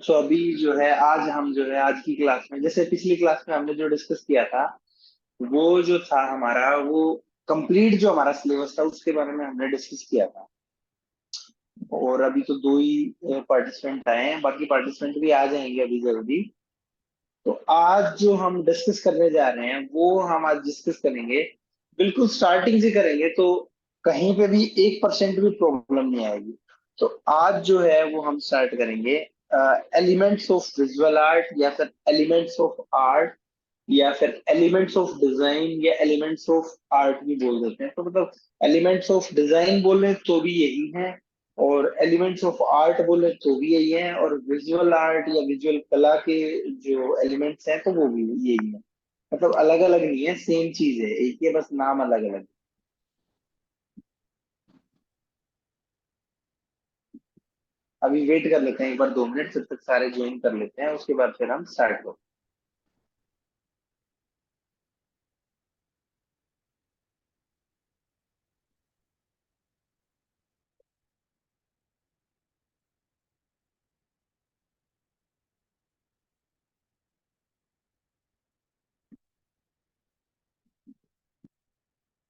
सो अभी जो है आज हम जो है आज की क्लास में, जैसे पिछली क्लास में हमने जो डिस्कस किया था, वो जो था हमारा वो कंप्लीट जो हमारा सिलेबस था उसके बारे में हमने डिस्कस किया था। और अभी तो दो ही पार्टिसिपेंट आए हैं, बाकी पार्टिसिपेंट भी आ जाएंगे अभी जल्दी। तो आज जो हम डिस्कस करने जा रहे हैं वो हम आज डिस्कस करेंगे, बिल्कुल स्टार्टिंग से करेंगे, तो कहीं पे भी 1% भी प्रॉब्लम नहीं आएगी। तो आज जो है वो हम स्टार्ट करेंगे एलिमेंट्स ऑफ विजुअल आर्ट, या फिर एलिमेंट्स ऑफ आर्ट, या फिर एलिमेंट्स ऑफ डिजाइन, या एलिमेंट्स ऑफ आर्ट भी बोल देते हैं। तो मतलब एलिमेंट्स ऑफ डिजाइन बोले तो भी यही है, और एलिमेंट्स ऑफ आर्ट बोले तो भी यही है, और विजुअल आर्ट या विजुअल कला के जो एलिमेंट्स हैं तो वो भी यही है। मतलब अलग अलग नहीं है, सेम चीज है, एक ही है, बस नाम अलग अलग। अभी वेट कर लेते हैं एक बार 2 मिनट, जब तक सारे ज्वाइन कर लेते हैं उसके बाद फिर हम स्टार्ट करें।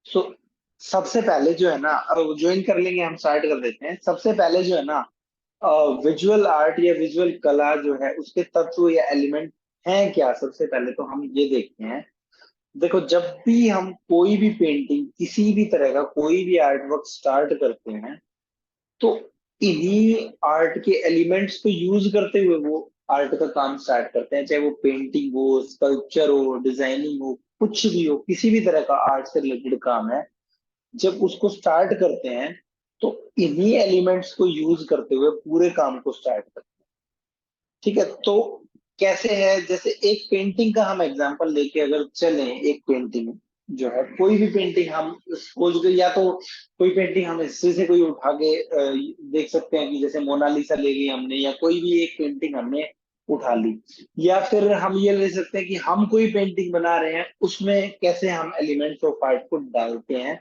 सो सबसे पहले जो है ना, ज्वाइन कर लेंगे, हम स्टार्ट कर देते हैं। सबसे पहले जो है ना, विजुअल आर्ट या विजुअल कला जो है उसके तत्व या एलिमेंट हैं क्या, सबसे पहले तो हम ये देखते हैं। देखो, जब भी हम कोई भी पेंटिंग, किसी भी तरह का कोई भी आर्ट वर्क स्टार्ट करते हैं, तो इन्हीं आर्ट के एलिमेंट्स को यूज करते हुए वो आर्ट का काम स्टार्ट करते हैं। चाहे वो पेंटिंग हो, स्कल्पचर हो, डिजाइनिंग हो, कुछ भी हो, किसी भी तरह का आर्ट से रिलेटेड काम है, जब उसको स्टार्ट करते हैं तो इन्हीं एलिमेंट्स को यूज करते हुए पूरे काम को स्टार्ट करते हैं। ठीक है, तो कैसे है, जैसे एक पेंटिंग का हम एग्जांपल लेके अगर चलें, एक पेंटिंग जो है, कोई भी पेंटिंग हम सपोज, या तो कोई पेंटिंग हम हिस्ट्री से कोई उठा के देख सकते हैं, कि जैसे मोनालिसा ले ली हमने, या कोई भी एक पेंटिंग हमने उठा ली। या फिर हम ये ले सकते हैं कि हम कोई पेंटिंग बना रहे हैं, उसमें कैसे हम एलिमेंट्स ऑफ आर्ट को डालते हैं,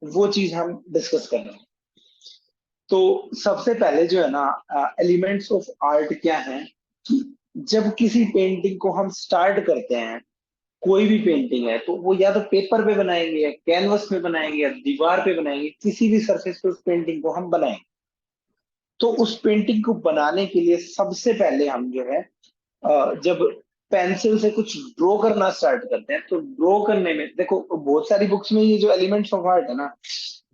वो चीज हम डिस्कस कर रहे हैं। तो सबसे पहले जो है ना, एलिमेंट्स ऑफ आर्ट क्या है, कि जब किसी पेंटिंग को हम स्टार्ट करते हैं, कोई भी पेंटिंग है तो वो या तो पेपर पे बनाएंगे, या कैनवस पे बनाएंगे, या दीवार पे बनाएंगे, किसी भी सरफेस पे उस पेंटिंग को हम बनाएंगे। तो उस पेंटिंग को बनाने के लिए सबसे पहले हम जो है, जब पेंसिल से कुछ ड्रॉ करना स्टार्ट करते हैं, तो ड्रॉ करने में देखो, बहुत सारी बुक्स में ये जो एलिमेंट्स ऑफ आर्ट है ना,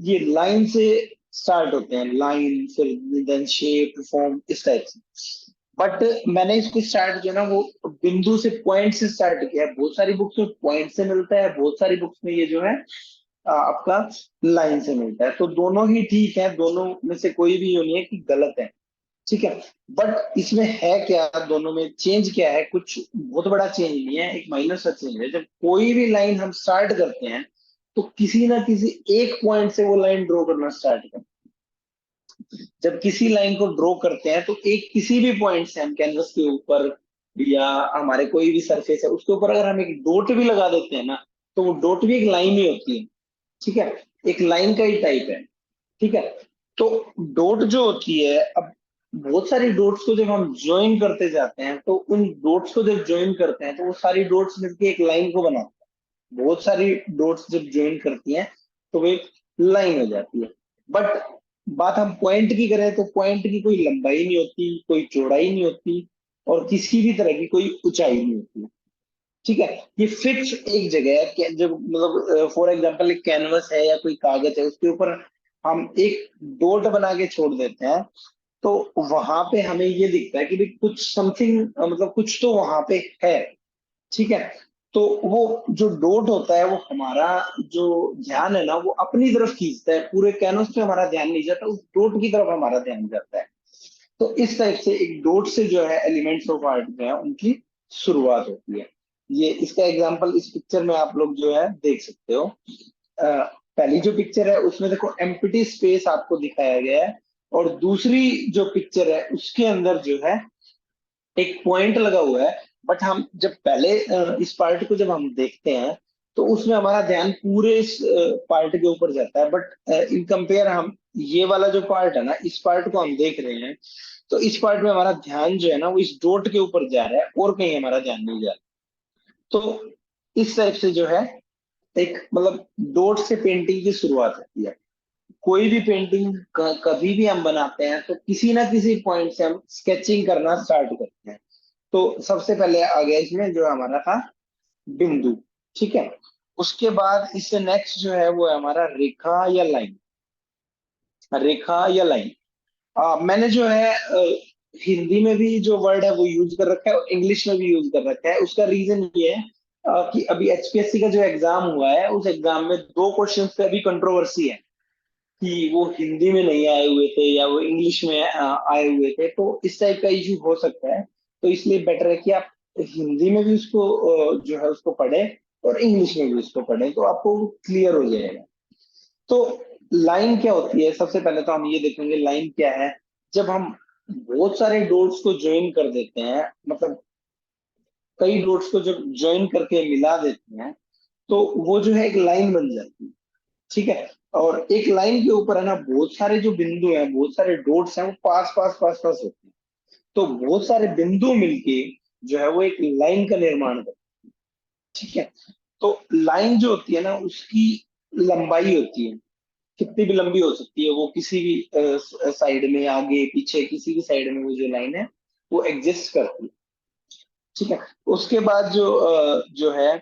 ये लाइन से स्टार्ट होते हैं, लाइन, फिर देन शेप, फॉर्म, इस टाइप से। बट मैंने इसको स्टार्ट जो है ना, वो बिंदु से, पॉइंट से स्टार्ट किया है। बहुत सारी बुक्स में पॉइंट से मिलता है, बहुत सारी बुक्स में ये जो है आपका लाइन से मिलता है। तो दोनों ही ठीक है, दोनों में से कोई भी ये नहीं है कि गलत है। ठीक है, बट इसमें है क्या, दोनों में चेंज क्या है, कुछ बहुत बड़ा चेंज नहीं है, एक माइनर सा चेंज है। जब कोई भी लाइन हम स्टार्ट करते हैं, तो किसी ना किसी एक पॉइंट से वो लाइन ड्रॉ करना स्टार्ट करते हैं। जब किसी लाइन को ड्रॉ करते हैं, तो एक किसी भी पॉइंट से हम कैनवस के ऊपर, या हमारे कोई भी सरफेस है उसके ऊपर अगर हम एक डॉट भी लगा देते हैं ना, तो वो डॉट भी एक लाइन ही होती है। ठीक है, एक लाइन का ही टाइप है। ठीक है, तो डॉट जो होती है, अब बहुत सारी डॉट्स को जब हम ज्वाइन करते जाते हैं, तो उन डॉट्स को जब ज्वाइन करते हैं, तो वो सारी डॉट्स मिलकर एक लाइन को बनाते हैं। बहुत सारी डॉट्स जब ज्वाइन करती हैं तो वो एक लाइन हो जाती है। बट बात हम पॉइंट की करें, तो पॉइंट की कोई लंबाई नहीं होती, कोई चौड़ाई नहीं होती, और किसी भी तरह की कोई ऊंचाई नहीं होती। ठीक है, ये फिक्स एक जगह है कि जब मतलब फॉर एग्जांपल एक कैनवस है या कोई कागज है, उसके ऊपर हम एक डॉट बना के छोड़ देते हैं, तो वहां पे हमें ये दिखता है कि भाई कुछ समथिंग, मतलब कुछ तो वहां पे है। ठीक है, तो वो जो डॉट होता है, वो हमारा जो ध्यान है ना, वो अपनी तरफ खींचता है, पूरे कैनवस पे हमारा ध्यान नहीं जाता, उस डॉट की तरफ हमारा ध्यान जाता है। तो इस टाइप से एक डॉट से जो है एलिमेंट्स ऑफ आर्ट जो है उनकी शुरुआत होती है। ये इसका एग्जांपल इस पिक्चर में आप लोग जो है देख सकते हो। पहली जो पिक्चर है उसमें देखो एम्प्टी स्पेस आपको दिखाया गया है, और दूसरी जो पिक्चर है उसके अंदर जो है एक पॉइंट लगा हुआ है। बट हम जब पहले इस पार्ट को जब हम देखते हैं, तो उसमें हमारा ध्यान पूरे इस पार्ट के ऊपर जाता है। बट इन कंपेयर हम ये वाला जो पार्ट है ना, इस पार्ट को हम देख रहे हैं, तो इस पार्ट में हमारा ध्यान जो है ना वो इस डॉट के ऊपर जा रहा है और कहीं हमारा ध्यान नहीं जा रहा। तो इस टाइप से जो है एक मतलब डॉट से पेंटिंग की शुरुआत होती है। कोई भी पेंटिंग कभी भी हम बनाते हैं तो किसी ना किसी पॉइंट से हम स्केचिंग करना स्टार्ट करते हैं। तो सबसे पहले आ गया इसमें जो हमारा था बिंदु। ठीक है। उसके बाद इससे नेक्स्ट जो है वो है हमारा रेखा या लाइन। रेखा या लाइन। मैंने जो है हिंदी में भी जो वर्ड है वो यूज कर रखा है और इंग्लिश में भी यूज कर रखा है। उसका रीजन ये है कि अभी एचपीएससी का जो एग्जाम हुआ है उस एग्जाम में दो क्वेश्चंस पे अभी कंट्रोवर्सी है कि वो हिंदी में नहीं आए हुए थे या वो इंग्लिश में आए हुए थे। तो इस टाइप का इशू हो सकता है। तो इसलिए बेटर है कि आप हिंदी में भी उसको जो है उसको पढ़े और इंग्लिश में भी उसको पढ़े तो आपको क्लियर हो जाएगा। तो लाइन क्या होती है, सबसे पहले तो हम ये देखेंगे लाइन क्या है। जब हम बहुत सारे डॉट्स को ज्वाइन कर देते हैं, मतलब कई डॉट्स को जब ज्वाइन करके मिला देते हैं तो वो जो है एक लाइन बन जाती है। ठीक है। और एक लाइन के ऊपर है ना बहुत सारे जो बिंदु हैं, बहुत सारे डॉट्स हैं, वो पास पास पास पास होते हैं। तो बहुत सारे बिंदु मिलके जो है वो एक लाइन का निर्माण करते हैं। ठीक है। तो लाइन जो होती है ना उसकी लंबाई होती है, कितनी भी लंबी हो सकती है वो, किसी भी साइड में आगे पीछे किसी भी साइड में वो जो लाइन है वो एग्जिस्ट करती है। ठीक है। उसके बाद जो है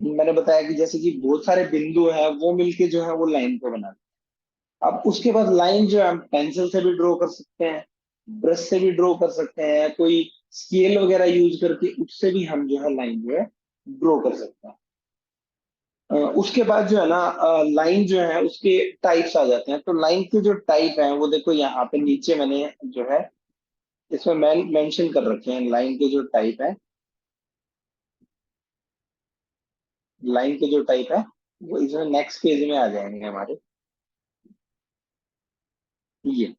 मैंने बताया कि जैसे कि बहुत सारे बिंदु हैं वो मिलके जो है वो लाइन को बनाते हैं। अब उसके बाद लाइन जो है हम पेंसिल से भी ड्रॉ कर सकते हैं, ब्रश से भी ड्रॉ कर सकते हैं, कोई स्केल वगैरह यूज करके उससे भी हम जो है लाइन जो है ड्रॉ कर सकते हैं। उसके बाद जो है ना लाइन जो है उसके टाइप्स आ जाते हैं। तो लाइन के जो टाइप हैं वो देखो यहाँ पे नीचे मैंने जो है इसमें मेंशन कर रखे हैं लाइन के जो टाइप है। लाइन के जो टाइप है वो इसमें नेक्स्ट पेज में आ जाएंगे हमारे। ये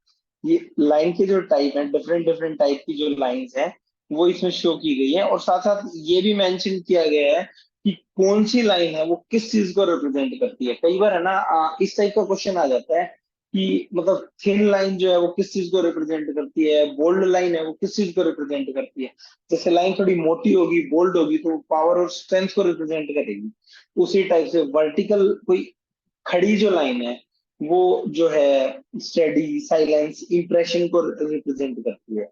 ये लाइन के जो टाइप है, डिफरेंट डिफरेंट टाइप की जो लाइंस हैं वो इसमें शो की गई है। और साथ साथ ये भी मेंशन किया गया है कि कौन सी लाइन है वो किस चीज को रिप्रेजेंट करती है। कई बार है ना इस टाइप का क्वेश्चन आ जाता है कि मतलब थिन लाइन जो है वो किस चीज को रिप्रेजेंट करती है, बोल्ड लाइन है वो किस चीज को रिप्रेजेंट करती है। जैसे लाइन थोड़ी मोटी होगी, बोल्ड होगी, तो पावर और स्ट्रेंथ को रिप्रेजेंट करेगी। उसी टाइप से वर्टिकल कोई खड़ी जो लाइन है वो जो है स्टडी साइलेंस इंप्रेशन को रिप्रेजेंट करती है।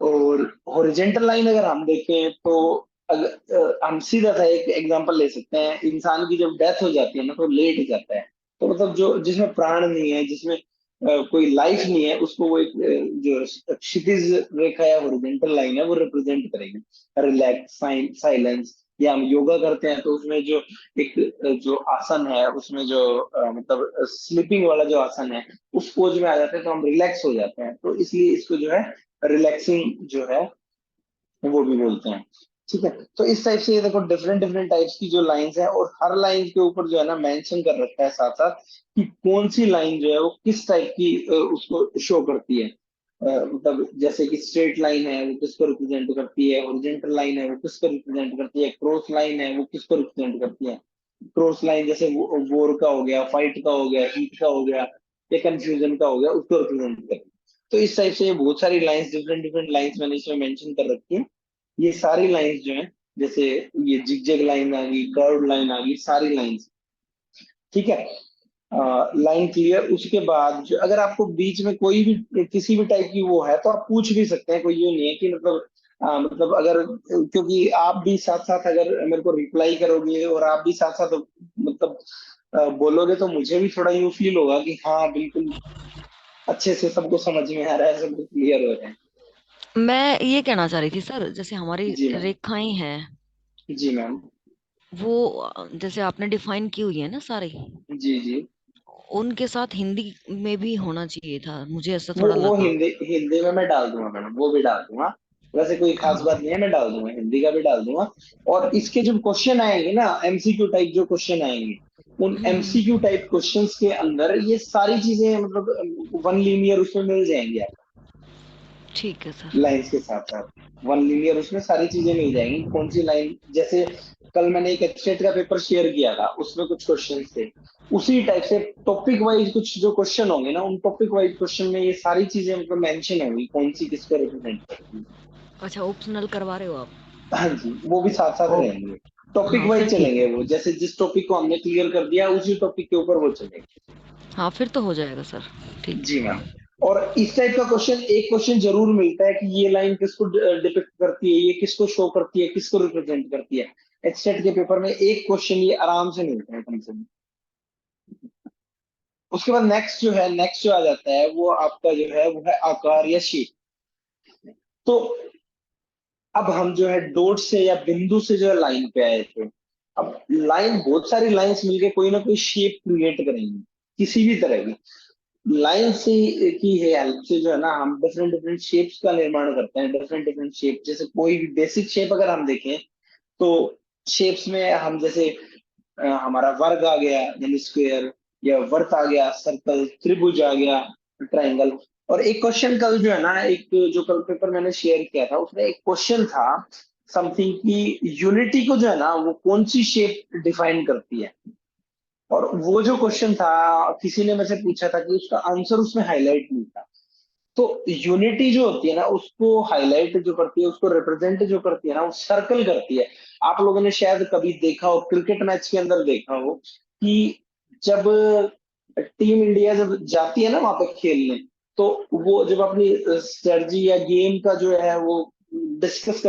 और हॉरिजेंटल लाइन अगर हम देखें तो अगर हम सीधा सा एक एग्जांपल ले सकते हैं, इंसान की जब डेथ हो जाती है ना तो लेट जाता है। तो मतलब जो जिसमें प्राण नहीं है, जिसमें कोई लाइफ नहीं है, उसको वो एक जो क्षितिज रेखा या हॉरिजेंटल लाइन है वो रिप्रेजेंट करेगी। रिलैक्स साइलेंस, या हम योगा करते हैं तो उसमें जो एक जो आसन है उसमें जो मतलब स्लीपिंग वाला जो आसन है उस पोज में आ जाते हैं तो हम रिलैक्स हो जाते हैं। तो इसलिए इसको जो है रिलैक्सिंग जो है वो भी बोलते हैं। ठीक है। तो इस टाइप से ये देखो डिफरेंट डिफरेंट टाइप्स की जो लाइंस है और हर लाइन के ऊपर जो है ना मेंशन कर रखा है साथ साथ कि कौन सी लाइन जो है वो किस टाइप की उसको शो करती है। मतलब जैसे कि स्ट्रेट लाइन है वो किसको रिप्रेजेंट करती है, हॉरिजॉन्टल लाइन है वो किसको रिप्रेजेंट करती है, क्रॉस लाइन है वो किसको रिप्रेजेंट करती है। क्रॉस लाइन जैसे वॉर का हो गया, फाइट का हो गया, हीट का हो गया या कंफ्यूजन का हो गया, उसको रिप्रेजेंट करती है। तो इस टाइप से ये बहुत सारी लाइंस, डिफरेंट डिफरेंट लाइंस मैंने इसमें मेंशन कर रखी है। ये सारी लाइंस जो है जैसे ये जिगजैग लाइन आ गई, कर्व लाइन आ गई, सारी लाइंस। ठीक है। Line clear. उसके बाद जो अगर आपको बीच में कोई भी किसी भी टाइप की वो है तो आप पूछ भी सकते हैं, कोई ये नहीं है कि मतलब मतलब अगर, क्योंकि आप भी साथ साथ अगर मेरे को रिप्लाई करोगे और आप भी साथ साथ मतलब बोलोगे तो मुझे भी थोड़ा यूं फील होगा कि हाँ बिल्कुल अच्छे से सबको समझ में आ रहा है, सब क्लियर हो रहा है। मैं ये कहना चाह रही थी सर, जैसे हमारी जी मैम। रेखाएं हैं जी मैम। वो जैसे आपने डिफाइन की हुई है ना सारी, जी जी। उनके साथ हिंदी में भी होना चाहिए था, मुझे ऐसा थोड़ा वो लगा। हिंदी हिंदी में मैं डाल दूंगा मैडम, वो भी डाल दूंगा। वैसे कोई खास बात नहीं है, मैं डाल दूंगा, हिंदी का भी डाल दूंगा। और इसके जो क्वेश्चन आएंगे ना एमसीक्यू टाइप जो क्वेश्चन आएंगे, उन एमसीक्यू हम्म। टाइप क्वेश्चंस के अंदर ये सारी चीजें मतलब वन लीनियर उसमें मिल जाएंगी आपको। ठीक है सर। लाइंस के साथ साथ वन लीनियर, उसमें सारी चीजें मिल जाएंगी, कौन सी लाइन, जैसे कल मैंने एक एचटेट का पेपर शेयर किया था, उसमें कुछ क्वेश्चन थे उसी टाइप से, टॉपिक वाइज कुछ जो क्वेश्चन होंगे ना, उन टॉपिक वाइज क्वेश्चन में ये सारी चीजें मतलब मेंशन होंगी, कौन सी किसको रिप्रेजेंट करती है। अच्छा, ऑप्शनल करवा रहे हो आप? हाँ जी, वो भी साथ साथ ओ, रहेंगे, टॉपिक हाँ फिर वाइज ठीक चलेंगे है। वो, जैसे जिस टॉपिक को हमने क्लियर कर दिया उसी टॉपिक के ऊपर वो चलेंगे। हाँ फिर तो हो जाएगा सर। ठीक जी है। मैम। और इस टाइप का क्वेश्चन, एक क्वेश्चन जरूर मिलता है कि ये लाइन किसको डिपिक्ट करती है, ये किसको शो करती है, किसको रिप्रेजेंट करती है। एचटेट के पेपर में एक क्वेश्चन ये आराम से मिलता है कम से कम। उसके बाद नेक्स्ट जो आ जाता है वो आपका जो है वो है आकार या शेप। तो अब हम जो है डॉट से या बिंदु से जो है लाइन पे आए थे। अब लाइन, बहुत सारी लाइंस मिलके कोई ना कोई शेप क्रिएट करेंगी किसी भी तरह की। लाइन से की है हेल्प से जो है ना, हम डिफरेंट डिफरेंट शेप्स का निर्माण करते हैं, डिफरेंट डिफरेंट शेप, जैसे कोई भी बेसिक शेप अगर हम देखें तो शेप्स में हम जैसे हमारा वर्ग आ गया यानी स्क्वायर, या वर्त आ गया सर्कल, त्रिभुज आ गया ट्राइंगल। और एक क्वेश्चन कल जो है ना, एक जो कल पेपर मैंने शेयर किया था उसमें एक क्वेश्चन था समथिंग की, यूनिटी को जो है ना वो कौन सी शेप डिफाइन करती है। और वो जो क्वेश्चन था, किसी ने मुझे पूछा था कि उसका आंसर उसमें हाईलाइट नहीं था। तो यूनिटी जो होती है ना, उसको हाईलाइट जो करती है, उसको रिप्रेजेंट जो करती है ना, वो सर्कल करती है। आप लोगों ने शायद कभी देखा हो, क्रिकेट मैच के अंदर देखा हो कि जब टीम इंडिया जब जाती है ना वहां पे खेलने, तो वो जब अपनी स्ट्रेटजी या गेम का जो है वो डिस्कशन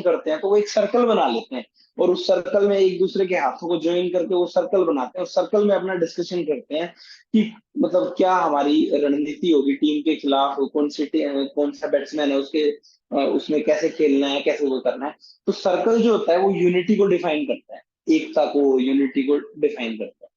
करते हैं, तो वो एक सर्कल बना लेते हैं। और उस सर्कल में एक दूसरे के हाथों को ज्वाइन करके वो सर्कल बनाते हैं, उस सर्कल में अपना डिस्कशन करते हैं कि मतलब क्या हमारी रणनीति होगी टीम के खिलाफ, कौन सा बैट्समैन है उसके उसमें कैसे खेलना है, कैसे वो करना है। तो सर्कल जो होता है वो यूनिटी को डिफाइन करता है, एकता को, यूनिटी को डिफाइन करता है।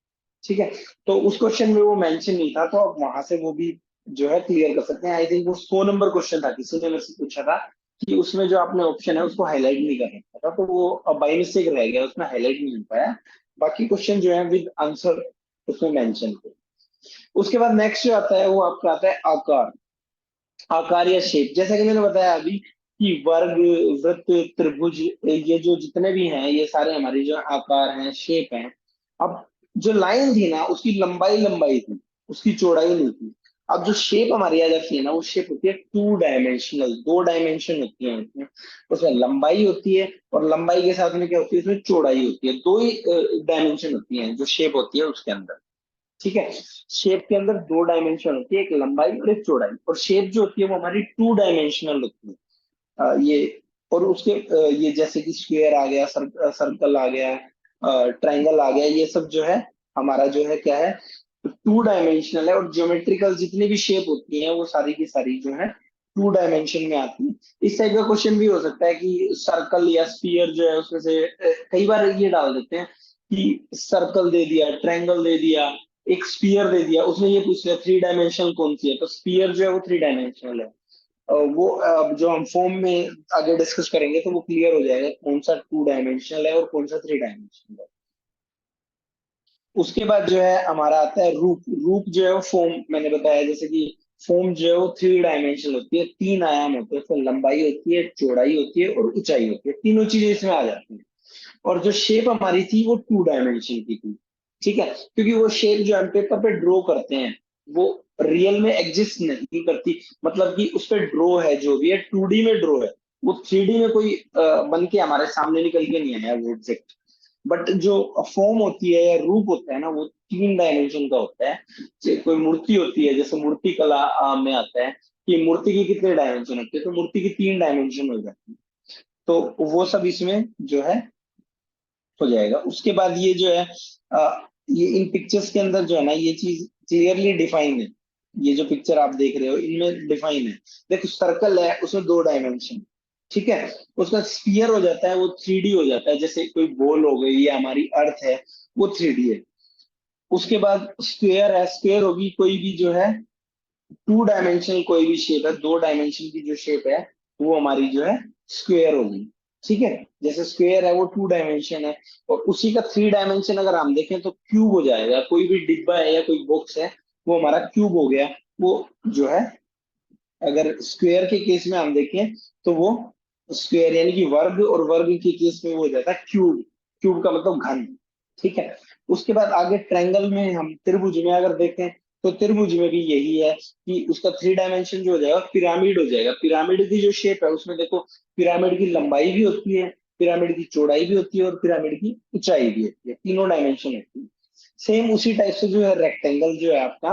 ठीक है। तो उस क्वेश्चन में वो मेंशन नहीं था, तो आप वहां से वो भी जो है क्लियर कर सकते हैं। आई थिंक वो 100 नंबर क्वेश्चन था, किसी ने मेरे से पूछा था कि उसमें जो आपने ऑप्शन है उसको हाईलाइट नहीं कर रखा था, तो वो बाई मिस्टेक रह गया, उसमें हाईलाइट नहीं हो पाया। बाकी क्वेश्चन जो है विद आंसर उसमें मेंशन थे। उसके बाद नेक्स्ट जो आता है वो आपका आता है आकार। आकार या शेप, जैसा कि मैंने बताया अभी कि वर्ग, वृत्त, त्रिभुज, ये जो जितने भी हैं ये सारे हमारे जो आकार हैं, शेप हैं। अब जो लाइन थी ना उसकी लंबाई लंबाई थी, उसकी चौड़ाई नहीं थी। अब जो शेप हमारी आ जाती है ना, वो शेप होती है टू डायमेंशनल, दो डायमेंशन होती है उसमें। उसमें लंबाई होती है और लंबाई के साथ में क्या होती है, उसमें चौड़ाई होती है, दो ही डायमेंशन होती है जो शेप होती है उसके अंदर। ठीक है। शेप के अंदर दो डायमेंशन होती है, एक लंबाई और एक चौड़ाई, और शेप जो होती है वो हमारी टू डायमेंशनल होती है। ये और उसके ये जैसे कि स्क्वायर आ गया, सर्कल आ गया, ट्राइंगल आ गया, ये सब जो है हमारा जो है क्या है, टू डायमेंशनल है। और ज्योमेट्रिकल जितनी भी शेप होती हैं वो सारी की सारी जो है टू डायमेंशन में आती है। इस टाइप का क्वेश्चन भी हो सकता है कि सर्कल या स्फीयर जो है उसमें से कई बार ये डाल देते हैं कि सर्कल दे दिया, ट्रायंगल दे दिया, एक स्फीयर दे दिया, उसमें ये पूछ लिया थ्री डायमेंशनल कौन सी है, तो स्फीयर जो है वो थ्री डायमेंशनल है। वो जो हम फॉर्म में आगे डिस्कस करेंगे तो वो क्लियर हो जाएगा कौन सा टू डायमेंशनल है और कौन सा थ्री डायमेंशनल है। उसके बाद जो है हमारा आता है रूप। रूप जो है वो फॉर्म मैंने बताया, जैसे कि फॉर्म जो है वो थ्री डायमेंशनल होती है, तीन आयाम होते हैं, उसमें लंबाई होती है, चौड़ाई होती है और ऊंचाई होती है, तीनों चीजें इसमें आ जाती हैं। और जो शेप हमारी थी वो टू डायमेंशन की थी। ठीक है, क्योंकि वो शेप जो हम पेपर पे ड्रॉ करते हैं वो रियल में एग्जिस्ट नहीं करती, मतलब कि उस पर ड्रॉ है जो भी है, 2D में ड्रॉ है, वो 3D में कोई बन के हमारे सामने निकल के नहीं आया वो एग्जैक्ट। बट जो फॉर्म होती है या रूप होता है ना, वो तीन डायमेंशन का होता है। जैसे कोई मूर्ति होती है, जैसे मूर्ति कला में आता है कि मूर्ति की कितने डायमेंशन होते हैं, तो मूर्ति की तीन डायमेंशन हो जाती है। तो वो सब इसमें जो है हो जाएगा। उसके बाद ये जो है ये इन पिक्चर्स के अंदर जो है ना ये चीज क्लियरली डिफाइन है। ये जो पिक्चर आप देख रहे हो इनमें डिफाइन है। देखो सर्कल है उसमें दो डायमेंशन, ठीक है। उसका स्फीयर हो जाता है वो 3D हो जाता है, जैसे कोई बॉल हो गई या हमारी अर्थ है वो 3D है। उसके बाद स्क्वेयर है, स्क्वेयर होगी कोई भी जो है टू डायमेंशनल कोई भी शेप है, दो डायमेंशन की जो शेप है वो हमारी जो है स्क्वेयर होगी। ठीक है, जैसे स्क्वेयर है वो टू डायमेंशन है। और उसी का थ्री डायमेंशन अगर हम देखें तो क्यूब हो जाएगा, कोई भी डिब्बा है या कोई बॉक्स है वो हमारा क्यूब हो गया। वो जो है अगर स्क्वायर के केस में हम देखें तो वो स्क्वायर यानी कि वर्ग, और वर्ग के केस में वो हो जाता है क्यूब। क्यूब का मतलब घन। ठीक है। उसके बाद आगे ट्रायंगल में हम त्रिभुज में अगर देखें तो त्रिभुज में भी यही है कि उसका थ्री डायमेंशन जो हो जाएगा पिरामिड हो जाएगा। पिरामिड की जो शेप है उसमें देखो, पिरामिड की लंबाई भी होती है, पिरामिड की चौड़ाई भी होती है, और पिरामिड की ऊंचाई भी होती है, तीनों डायमेंशन होती है। सेम उसी टाइप से जो है रेक्टेंगल जो है आपका,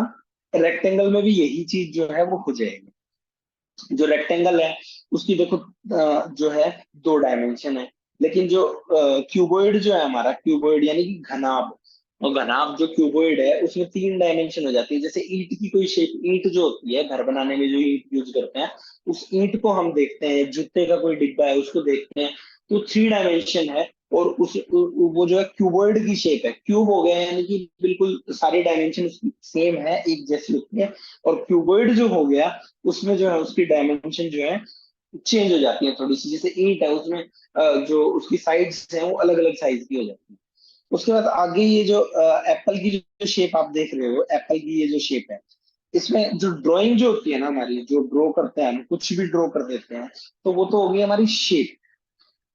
रेक्टेंगल में भी यही चीज जो है वो हो जाएगी। जो रेक्टेंगल है उसकी देखो जो है दो डायमेंशन है, लेकिन जो क्यूबॉइड जो है हमारा, क्यूबॉइड यानी कि घनाभ, और घनाभ जो क्यूबॉइड है उसमें तीन डायमेंशन हो जाती है। जैसे ईंट की कोई शेप, ईंट जो होती है घर बनाने में जो ईंट यूज करते हैं, उस ईंट को हम देखते हैं, जूते का कोई डिब्बा है उसको देखते हैं, तो थ्री डायमेंशन है। और वो जो है क्यूबॉइड की शेप है, क्यूब हो गया यानी कि बिल्कुल सारी डायमेंशन सेम है, एक जैसी होती है। और क्यूबॉइड जो हो गया उसमें जो है उसकी डायमेंशन जो है चेंज हो जाती है थोड़ी सी। जैसे ईंट है उसमें जो उसकी साइड्स हैं वो अलग अलग साइज की हो जाती है। उसके बाद आगे ये जो एप्पल की जो शेप आप देख रहे हो, एप्पल की ये जो शेप है, इसमें जो ड्राइंग जो होती है ना हमारी, जो ड्रॉ करते हैं हम कुछ भी ड्रॉ कर देते हैं, तो वो तो होगी हमारी शेप।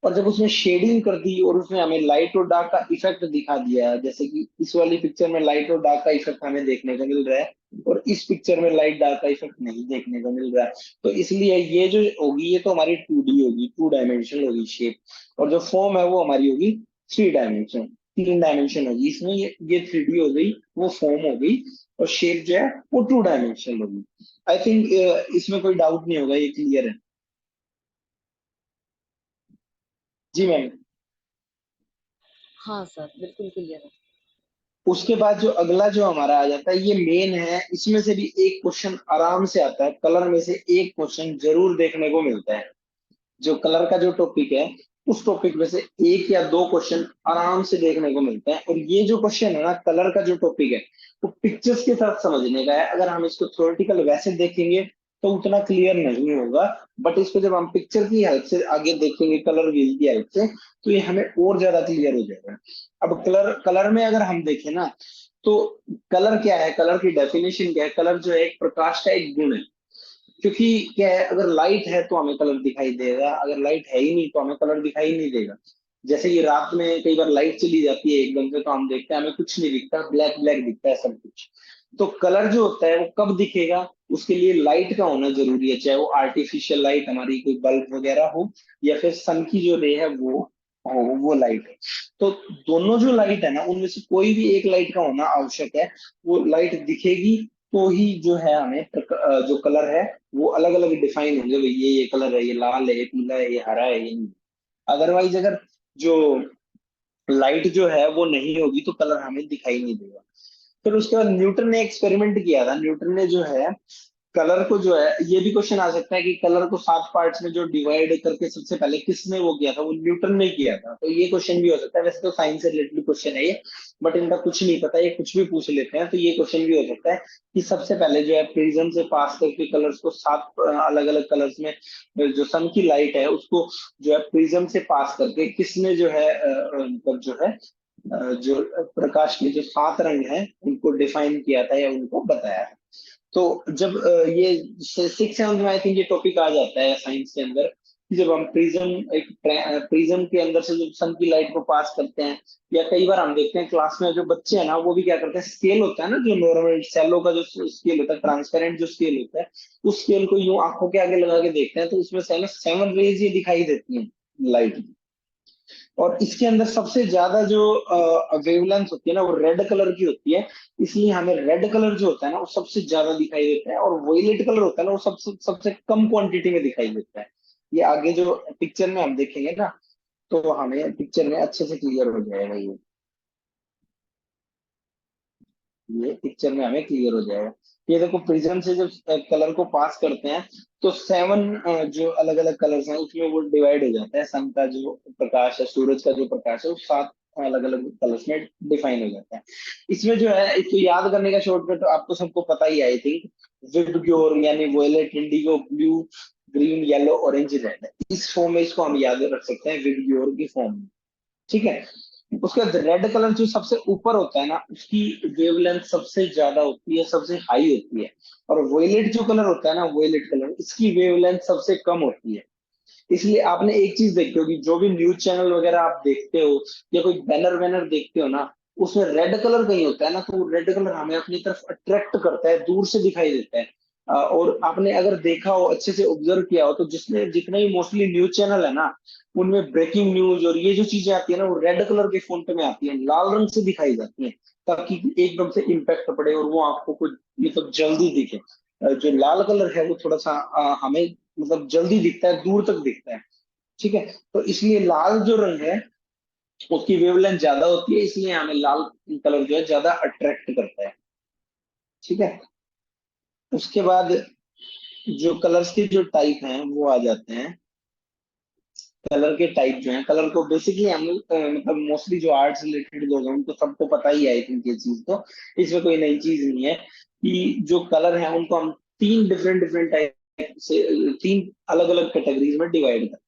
और जब उसमें शेडिंग कर दी और उसमें हमें लाइट और डार्क का इफेक्ट दिखा दिया, जैसे कि इस वाली पिक्चर में लाइट और डार्क का इफेक्ट हमें देखने को मिल रहा है, और इस पिक्चर में लाइट डार्क का इफेक्ट नहीं देखने को मिल रहा है, तो इसलिए ये जो होगी ये तो हमारी 2D होगी, टू डायमेंशनल होगी शेप। और जो फॉर्म है वो हमारी होगी थ्री डायमेंशन, तीन डायमेंशन होगी इसमें। ये 3D हो गई, वो फॉर्म हो गई, और शेप जो है वो टू डायमेंशनल होगी। आई थिंक इसमें कोई डाउट नहीं होगा, ये क्लियर है। जी मैम। हाँ सर, बिल्कुल क्लियर है। उसके बाद जो अगला जो हमारा आ जाता है ये मेन है, इसमें से भी एक क्वेश्चन आराम से आता है, कलर में से एक क्वेश्चन जरूर देखने को मिलता है। जो कलर का जो टॉपिक है उस टॉपिक में से एक या दो क्वेश्चन आराम से देखने को मिलते हैं। और ये जो क्वेश्चन है ना, कलर का जो टॉपिक है, वो पिक्चर्स के साथ समझने का है। अगर हम इसको थ्योरेटिकल वैसे देखेंगे तो उतना क्लियर नहीं होगा, बट इसको जब हम पिक्चर की हेल्प से आगे देखेंगे, कलर व्हील की हेल्प से, तो ये हमें और ज्यादा क्लियर हो जाएगा। अब कलर, कलर में अगर हम देखें ना, तो कलर क्या है, कलर की डेफिनेशन क्या है? कलर जो है एक प्रकाश का एक गुण है। क्योंकि क्या है, अगर लाइट है तो हमें कलर दिखाई देगा, अगर लाइट है ही नहीं तो हमें कलर दिखाई नहीं देगा। जैसे कि रात में कई बार लाइट चली जाती है एकदम से, तो हम देखते हैं हमें कुछ नहीं दिखता, ब्लैक ब्लैक दिखता है सब कुछ। तो कलर जो होता है वो कब दिखेगा, उसके लिए लाइट का होना जरूरी है, चाहे वो आर्टिफिशियल लाइट हमारी कोई बल्ब वगैरह हो, या फिर सन की जो रे है वो हो, वो लाइट है। तो दोनों जो लाइट है ना उनमें से कोई भी एक लाइट का होना आवश्यक है। वो लाइट दिखेगी तो ही जो है हमें जो कलर है वो अलग अलग डिफाइन होंगे, भाई ये कलर है, ये लाल है, ये पीला है, ये हरा है, ये नहीं। अदरवाइज अगर जो लाइट जो है वो नहीं होगी तो कलर हमें दिखाई नहीं देगा। फिर उसके बाद न्यूटन ने एक्सपेरिमेंट किया था। न्यूटन ने जो है कलर को जो है, ये भी क्वेश्चन आ सकता है कि कलर को सात पार्ट्स में जो डिवाइड करके सबसे पहले किसने वो किया था, वो न्यूटन ने किया था। तो ये क्वेश्चन भी हो सकता है, वैसे तो साइंस से रिलेटेड क्वेश्चन है ये, बट इनका कुछ नहीं पता, ये कुछ भी पूछ लेते हैं, तो ये क्वेश्चन भी हो सकता है कि सबसे पहले जो है प्रिज्म से पास करके कलर्स को सात अलग अलग कलर्स में, जो सन की लाइट है उसको जो है प्रिज्म से पास करके किसने जो है मतलब जो है जो प्रकाश के जो सात रंग हैं उनको डिफाइन किया था या उनको बताया था। तो जब ये सिक्स सेवन्थ में आई थिंक ये टॉपिक आ जाता है साइंस के अंदर, कि जब हम प्रिज्म, एक प्रिज्म के अंदर से जब सन की लाइट को पास करते हैं, या कई बार हम देखते हैं क्लास में जो बच्चे हैं ना वो भी क्या करते हैं, स्केल होता है ना जो नॉर्मल सेलो का जो स्केल होता है, ट्रांसपेरेंट जो स्केल होता है, उस स्केल को यूं आंखों के आगे लगा के देखते हैं, तो उसमें से हमें सेवन रेज ये दिखाई देती हैं लाइट। और इसके अंदर सबसे ज्यादा जो वेवलेंथ होती है ना वो रेड कलर की होती है, इसलिए हमें रेड कलर जो होता है ना वो सबसे ज्यादा दिखाई देता है, और वोयलेट कलर होता है ना वो सबसे सबसे कम क्वांटिटी में दिखाई देता है। ये आगे जो पिक्चर में हम देखेंगे ना, तो हमें पिक्चर में अच्छे से क्लियर हो जाएगा ये पिक्चर में हमें क्लियर हो जाएगा। ये देखो प्रिज्म से जब कलर को पास करते हैं तो सेवन जो अलग अलग कलर्स हैं उसमें वो डिवाइड हो जाता है। सन का जो प्रकाश है, सूरज का जो प्रकाश है, वो सात अलग अलग कलर्स में डिफाइन हो जाता है। इसमें जो है इसको याद करने का शॉर्टकट आपको सबको पता ही है आई थिंक, विबग्योर यानी violet, indigo, blue, green, yellow, orange, red, इस फॉर्म में इसको हम याद रख सकते हैं विबग्योर की फॉर्म में। ठीक है। उसके बाद रेड कलर जो सबसे ऊपर होता है ना, उसकी वेवलेंथ सबसे ज्यादा होती है, सबसे हाई होती है। और वोयलेट जो कलर होता है ना, वोयलेट कलर, इसकी वेवलेंथ सबसे कम होती है। इसलिए आपने एक चीज देखी होगी, जो भी न्यूज चैनल वगैरह आप देखते हो या कोई बैनर वैनर देखते हो ना, उसमें रेड कलर कहीं होता है ना, तो रेड कलर हमें अपनी तरफ अट्रैक्ट करता है, दूर से दिखाई देता है। और आपने अगर देखा हो, अच्छे से ऑब्जर्व किया हो, तो जिसने जितने भी मोस्टली न्यूज चैनल है ना, उनमें ब्रेकिंग न्यूज और ये जो चीजें आती है ना, वो रेड कलर के फॉन्ट में आती है, लाल रंग से दिखाई जाती है, ताकि एकदम से इम्पैक्ट पड़े और वो आपको कुछ मतलब जल्दी दिखे। जो लाल कलर है वो थोड़ा सा हमें मतलब जल्दी दिखता है, दूर तक दिखता है। ठीक है। तो इसलिए लाल जो रंग है उसकी वेवलेंथ ज्यादा होती है, इसलिए हमें लाल कलर जो है ज्यादा अट्रैक्ट करता है। ठीक है। उसके बाद जो कलर्स के जो टाइप हैं वो आ जाते हैं। कलर के टाइप जो है, कलर को बेसिकली हम लोग मतलब मोस्टली जो आर्ट्स रिलेटेड लोग हैं उनको सबको पता ही है आई थिंक ये चीज, तो इसमें कोई नई चीज नहीं है कि जो कलर है उनको हम तीन डिफरेंट डिफरेंट टाइप से, तीन अलग अलग कैटेगरीज में डिवाइड करते हैं।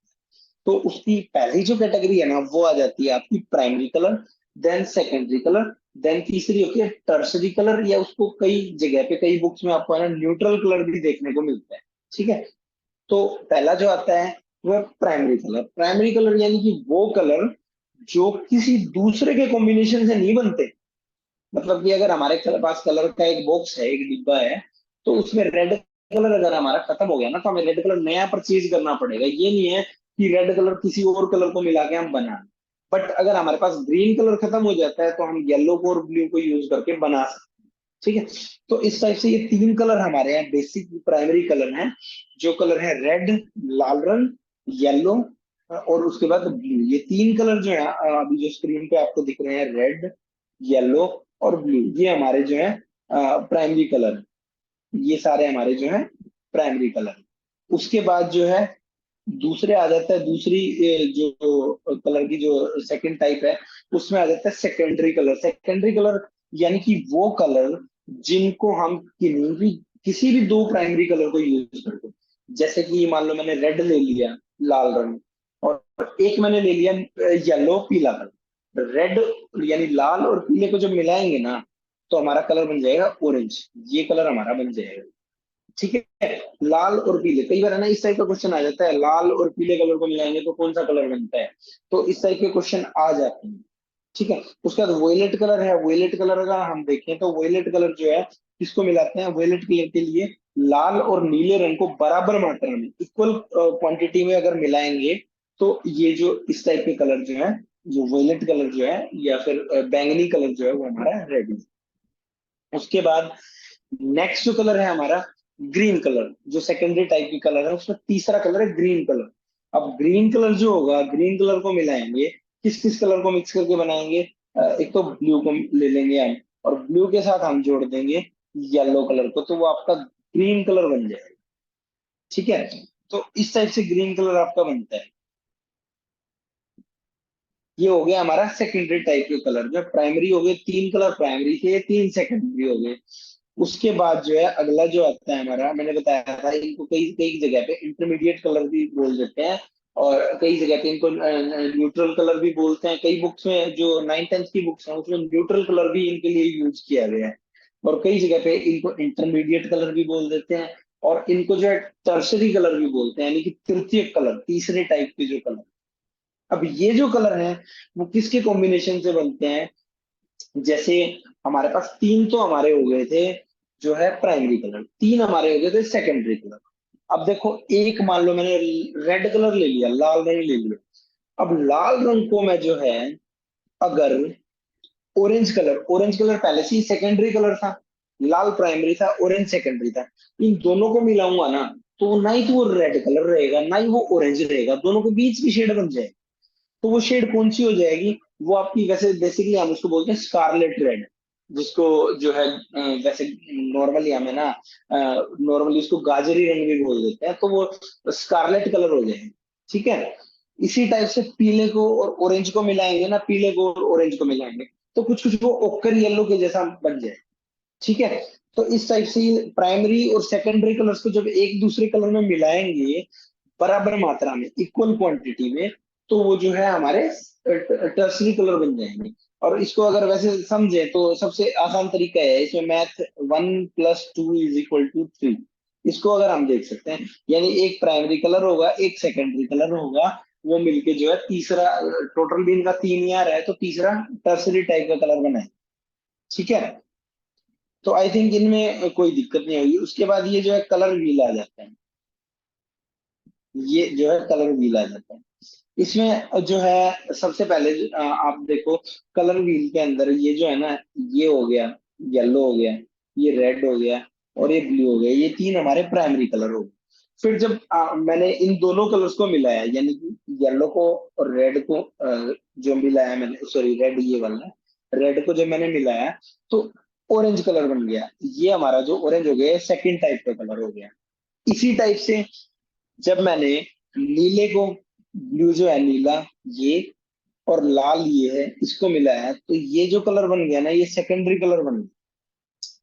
तो उसकी पहली जो कैटेगरी है ना, वो आ जाती है आपकी primary colour, then secondary colour, then तीसरी होती है टर्सरी कलर, या उसको कई जगह पे कई बुक्स में आपको है ना न्यूट्रल कलर भी देखने को मिलता है। ठीक है। तो पहला जो आता है वो है प्राइमरी कलर। प्राइमरी कलर यानी कि वो कलर जो किसी दूसरे के कॉम्बिनेशन से नहीं बनते। मतलब कि अगर हमारे पास कलर का एक बॉक्स है, एक डिब्बा है, तो उसमें रेड कलर अगर हमारा खत्म हो गया ना, तो हमें रेड कलर नया परचेज करना पड़ेगा। ये नहीं है कि रेड कलर किसी और कलर को मिला के हम बना, बट अगर हमारे पास ग्रीन कलर खत्म हो जाता है तो हम येलो को और ब्लू को यूज करके बना सकते हैं। ठीक है। तो इस टाइप से ये तीन कलर हमारे यहाँ बेसिक प्राइमरी कलर हैं। जो कलर है रेड, लाल रंग, येलो और उसके बाद ब्लू, ये तीन कलर जो है अभी जो स्क्रीन पे आपको दिख रहे हैं, रेड, येलो और ब्लू, ये हमारे जो है प्राइमरी कलर। ये सारे हमारे जो है प्राइमरी कलर। उसके बाद जो है दूसरे आ जाता है, दूसरी जो कलर की जो सेकंड टाइप है, उसमें आ जाता है सेकेंडरी कलर। सेकेंडरी कलर यानी कि वो कलर जिनको हम किन्हीं भी किसी भी दो प्राइमरी कलर को यूज करते हैं। जैसे कि मान लो मैंने रेड ले लिया, लाल रंग, और एक मैंने ले लिया येलो, पीला कलर। रेड यानी लाल और पीले को जब मिलाएंगे ना, तो हमारा कलर बन जाएगा ऑरेंज। ये कलर हमारा बन जाएगा। ठीक है। लाल और पीले, कई बार है ना इस टाइप का क्वेश्चन आ जाता है, लाल और पीले कलर को मिलाएंगे तो कौन सा कलर बनता है, तो इस टाइप के क्वेश्चन आ जाते हैं। ठीक है। उसके बाद वोयलेट कलर है। वोयलेट कलर अगर हम देखें तो वोयलेट कलर जो है किसको मिलाते हैं, वोयलेट कलर के लिए लाल और नीले रंग को बराबर मात्रा में, इक्वल क्वांटिटी में अगर मिलाएंगे, तो ये जो इस टाइप के कलर जो है, जो वोयलेट कलर जो है या फिर बैंगनी कलर जो है, वो हमारा रेड है। उसके बाद नेक्स्ट जो कलर है हमारा ग्रीन कलर, जो सेकेंडरी टाइप की कलर है, उसमें तीसरा कलर है ग्रीन कलर। अब ग्रीन कलर जो होगा, ग्रीन कलर को मिलाएंगे, किस किस कलर को मिक्स करके बनाएंगे, एक तो ब्लू को ले लेंगे हम, और ब्लू के साथ हम जोड़ देंगे येलो कलर को, तो वो आपका ग्रीन कलर बन जाएगा। ठीक है। तो इस टाइप से ग्रीन कलर आपका बनता है। ये हो गया हमारा सेकेंडरी टाइप के कलर। जो प्राइमरी हो गए, तीन कलर प्राइमरी थे, तीन सेकेंडरी हो गए। उसके बाद जो है अगला जो आता है हमारा, मैंने बताया था इनको कई कई जगह पे इंटरमीडिएट कलर भी बोल देते हैं, और कई जगह पे इनको न्यूट्रल कलर भी बोलते हैं। कई बुक्स में जो 9th 10th की बुक्स हैं उसमें न्यूट्रल कलर भी इनके लिए यूज किया गया है। और कई जगह पे इनको इंटरमीडिएट कलर भी बोल देते हैं, और इनको जो है टर्सरी कलर भी बोलते हैं, यानी कि तृतीय कलर, तीसरे टाइप के जो कलर। अब ये जो कलर हैं वो किसके कॉम्बिनेशन से बनते हैं, जैसे हमारे पास तीन तो हमारे हो गए थे जो है प्राइमरी कलर, तीन हमारे हो गए थे सेकेंडरी कलर। अब देखो, एक मान लो मैंने रेड कलर ले लिया, लाल रंग ले लिया। अब लाल रंग को मैं जो है अगर ऑरेंज कलर पहले से ही सेकेंडरी कलर था, लाल प्राइमरी था, ऑरेंज सेकेंडरी था, इन दोनों को मिलाऊंगा ना, तो ना ही तो वो रेड कलर रहेगा ना ही वो ऑरेंज रहेगा, दोनों के बीच की शेड बन जाएगी। तो वो शेड कौन सी हो जाएगी, वो आपकी, वैसे बेसिकली हम उसको बोलते हैं स्कारलेट रेड, जिसको जो है वैसे नॉर्मली हमें ना नॉर्मली उसको गाजरी रंग भी बोल देते हैं, तो वो स्कारलेट कलर हो जाएगा। ठीक है। इसी टाइप से पीले को और ऑरेंज को मिलाएंगे ना, पीले को और ऑरेंज को मिलाएंगे, तो कुछ कुछ वो ओकर येलो के जैसा बन जाए। ठीक है। तो इस टाइप से प्राइमरी और सेकेंडरी कलर्स को जब एक दूसरे कलर में मिलाएंगे बराबर मात्रा में, इक्वल क्वांटिटी में, तो वो जो है हमारे टर्सरी कलर बन जाएंगे। और इसको अगर वैसे समझे तो सबसे आसान तरीका है इसमें, मैथ 1 + 2 = 3। इसको अगर हम देख सकते हैं, यानी एक प्राइमरी कलर होगा, एक सेकेंडरी कलर होगा, वो मिलके जो है तीसरा, टोटल भी इनका 3 यार है, तो तीसरा टर्सरी टाइप का कलर बना है। ठीक है, तो आई थिंक इनमें कोई दिक्कत नहीं होगी। उसके बाद ये जो है कलर व्हील आ जाता है, ये जो है कलर व्हील आ जाता है। इसमें जो है सबसे पहले आप देखो, कलर व्हील के अंदर ये जो है ना, ये हो गया, येलो हो गया, ये रेड हो गया, और ये ब्लू हो गया, ये तीन हमारे प्राइमरी कलर हो गए। फिर जब मैंने इन दोनों कलर्स को मिलाया, यानी कि येलो को और रेड को जो मिलाया मैंने, सॉरी रेड ये वाला, रेड को जब मैंने मिलाया तो ऑरेंज कलर बन गया। ये हमारा जो ऑरेंज हो गया सेकंड टाइप का कलर हो गया। इसी टाइप से जब मैंने नीले को, ब्लू जो है नीला ये, और लाल ये है, इसको मिलाया तो ये जो कलर बन गया ना, ये सेकेंडरी कलर बन गया।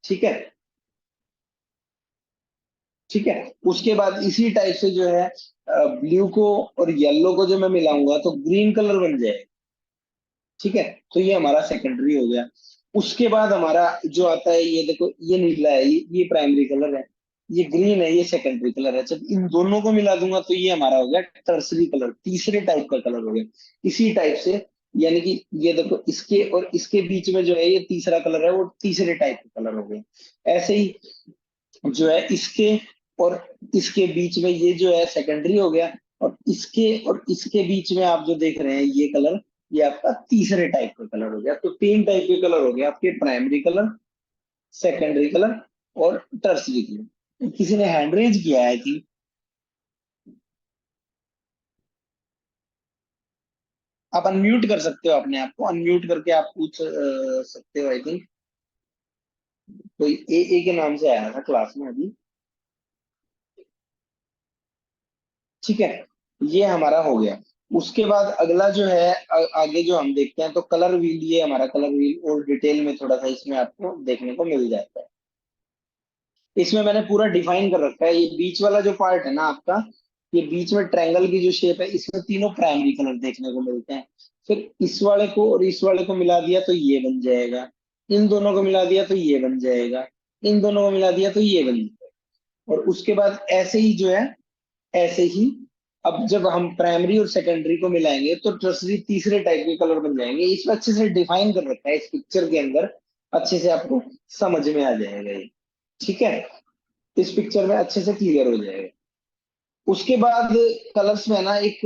ठीक है, ठीक है। उसके बाद इसी टाइप से जो है ब्लू को और येलो को जो मैं मिलाऊंगा तो ग्रीन कलर बन जाएगा। ठीक है, तो ये हमारा सेकेंडरी हो गया। उसके बाद हमारा जो आता है, ये देखो, ये नीला है, ये प्राइमरी कलर है, ये ग्रीन है, ये सेकेंडरी कलर है। जब इन दोनों को मिला दूंगा तो ये हमारा हो गया टर्सरी कलर, तीसरे टाइप का कलर हो गया। इसी टाइप से, यानी कि ये देखो, इसके और इसके बीच में जो है ये तीसरा कलर है, वो तीसरे टाइप का कलर हो गया। ऐसे ही जो है इसके और इसके बीच में ये जो है सेकेंडरी हो गया, और इसके बीच में आप जो देख रहे हैं ये कलर, ये आपका तीसरे टाइप का कलर हो गया। तो तीन टाइप के कलर हो गए आपके, प्राइमरी कलर, सेकेंडरी कलर और टर्सरी कलर। किसी ने हैंड रेज किया है कि आप अनम्यूट कर सकते हो अपने आप को, अनम्यूट करके आप पूछ सकते हो आई थिंक। कोई ए के नाम से आया था क्लास में अभी। ठीक है, ये हमारा हो गया। उसके बाद अगला जो है, आगे जो हम देखते हैं तो कलर व्हील, ये हमारा कलर व्हील और डिटेल में थोड़ा सा इसमें आपको देखने को मिल जाता है। इसमें मैंने पूरा डिफाइन कर रखा है, ये बीच वाला जो पार्ट है ना आपका, ये बीच में ट्रायंगल की जो शेप है, इसमें तीनों प्राइमरी कलर देखने को मिलते हैं। फिर इस वाले को और इस वाले को मिला दिया तो ये बन जाएगा, इन दोनों को मिला दिया तो ये बन जाएगा, इन दोनों को मिला दिया तो ये बन जाएगा। और उसके बाद ऐसे ही जो है, ऐसे ही अब जब हम प्राइमरी और सेकेंडरी को मिलाएंगे तो टर्सरी तीसरे टाइप के कलर बन जाएंगे। इसमें अच्छे से डिफाइन कर रखा है इस पिक्चर के अंदर, अच्छे से आपको समझ में आ जाएगा ये। ठीक है, इस पिक्चर में अच्छे से क्लियर हो जाएगा। उसके बाद कलर्स में ना एक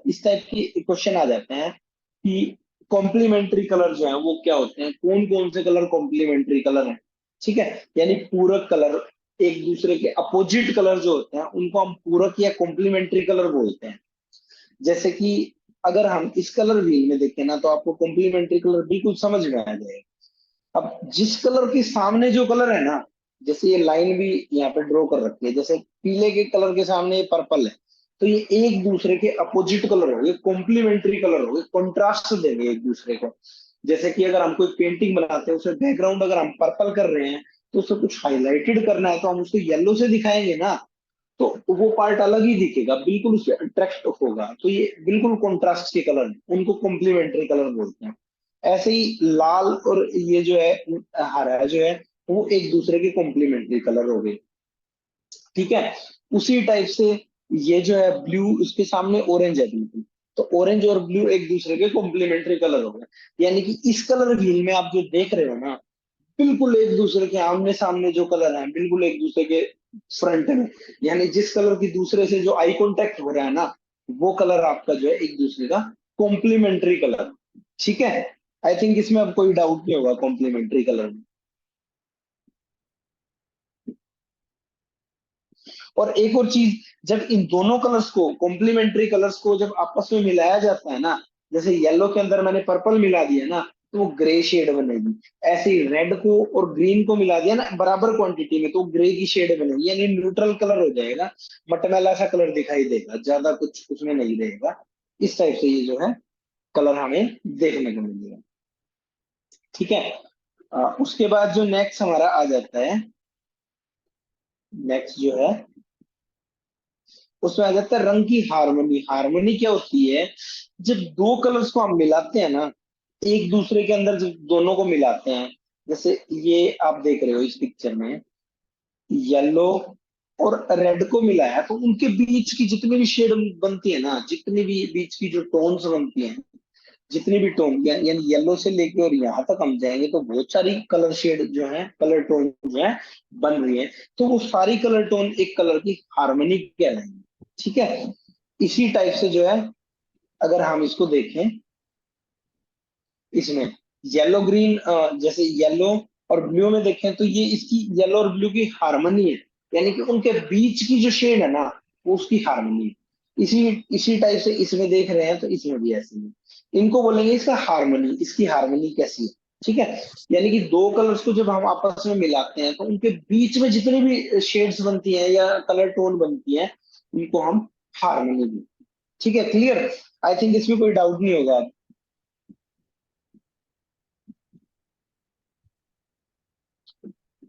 इस टाइप की क्वेश्चन आ जाते हैं कि कॉम्प्लीमेंट्री कलर जो है वो क्या होते हैं, कौन कौन से कलर कॉम्प्लीमेंट्री कलर हैं। ठीक है, यानी पूरक कलर, एक दूसरे के अपोजिट कलर जो होते हैं उनको हम पूरक या कॉम्प्लीमेंट्री कलर बोलते हैं। जैसे कि अगर हम इस कलर व्हील में देखें ना, तो आपको कॉम्प्लीमेंट्री कलर बिल्कुल समझ में आ जाएगा। अब जिस कलर के सामने जो कलर है ना, जैसे ये लाइन भी यहाँ पे ड्रॉ कर रखी है, जैसे पीले के कलर के सामने ये पर्पल है, तो ये एक दूसरे के अपोजिट कलर हो गए, कॉम्प्लीमेंट्री कलर हो गए, कॉन्ट्रास्ट देंगे एक दूसरे को। जैसे कि अगर हम कोई पेंटिंग बनाते हैं, उसमें बैकग्राउंड अगर हम पर्पल कर रहे हैं, तो उसे कुछ हाईलाइटेड करना है तो हम उसको येलो से दिखाएंगे ना, तो वो पार्ट अलग ही दिखेगा, बिल्कुल उससे अट्रैक्ट होगा। तो ये बिल्कुल कॉन्ट्रास्ट के कलर हैं, उनको कॉम्प्लीमेंट्री कलर बोलते हैं। ऐसे ही लाल और ये जो है हरा जो है, वो एक दूसरे के कॉम्प्लीमेंट्री कलर हो गए। ठीक है, उसी टाइप से ये जो है ब्लू, उसके सामने ऑरेंज है बिल्कुल, तो ऑरेंज और ब्लू एक दूसरे के कॉम्प्लीमेंट्री कलर हो गए। यानी कि इस कलर व्हील में आप जो देख रहे हो ना, बिल्कुल एक दूसरे के आमने सामने जो कलर है, बिल्कुल एक दूसरे के फ्रंट में, यानी जिस कलर की दूसरे से जो आई कांटेक्ट हो रहा है ना, वो कलर आपका जो है एक दूसरे का कॉम्प्लीमेंट्री कलर। ठीक है, आई थिंक इसमें अब कोई डाउट नहीं होगा कॉम्प्लीमेंट्री कलर में। और एक और चीज, जब इन दोनों कलर्स को, कॉम्प्लीमेंट्री कलर्स को जब आपस में मिलाया जाता है ना, जैसे येलो के अंदर मैंने पर्पल मिला दिया ना, तो वो ग्रे शेड बनेगी। ऐसे ही रेड को और ग्रीन को मिला दिया ना बराबर क्वांटिटी में, तो ग्रे की शेड बनेगी, यानी न्यूट्रल कलर हो जाएगा, मटमैला सा कलर दिखाई देगा, ज्यादा कुछ उसमें नहीं रहेगा। इस टाइप से ये जो है कलर हमें देखने को मिलेगा। ठीक है, उसके बाद जो नेक्स्ट हमारा आ जाता है, नेक्स्ट जो है उसमें आ जाता है रंग की हार्मनी। हार्मनी क्या होती है, जब दो कलर्स को हम मिलाते हैं ना, एक दूसरे के अंदर जब दोनों को मिलाते हैं, जैसे ये आप देख रहे हो इस पिक्चर में, येलो और रेड को मिलाया, तो उनके बीच की जितनी भी शेड बनती है ना, जितनी भी बीच की जो टोन्स बनती हैं, जितनी भी टोन यानी येलो से लेके और यहाँ तक हम जाएंगे तो बहुत सारी कलर शेड जो है, कलर टोन जो है बन रही है। तो वो सारी कलर टोन एक कलर की हार्मनी कहलाएंगे। ठीक है, इसी टाइप से जो है, अगर हम इसको देखें, इसमें येलो ग्रीन, जैसे येलो और ब्लू में देखें तो ये इसकी येलो और ब्लू की हार्मनी है, यानी कि उनके बीच की जो शेड है ना, वो उसकी हार्मनी है। इसी इसी टाइप से इसमें देख रहे हैं तो इसमें भी ऐसे ही इनको बोलेंगे इसका हार्मनी, इसकी हार्मनी कैसी है। ठीक है, यानी कि दो कलर्स को जब हम आपस में मिलाते हैं तो उनके बीच में जितनी भी शेड्स बनती हैं या कलर टोन बनती हैं, उनको हम हार्मनी बोलते हैं। ठीक है, क्लियर? आई थिंक इसमें कोई डाउट नहीं होगा।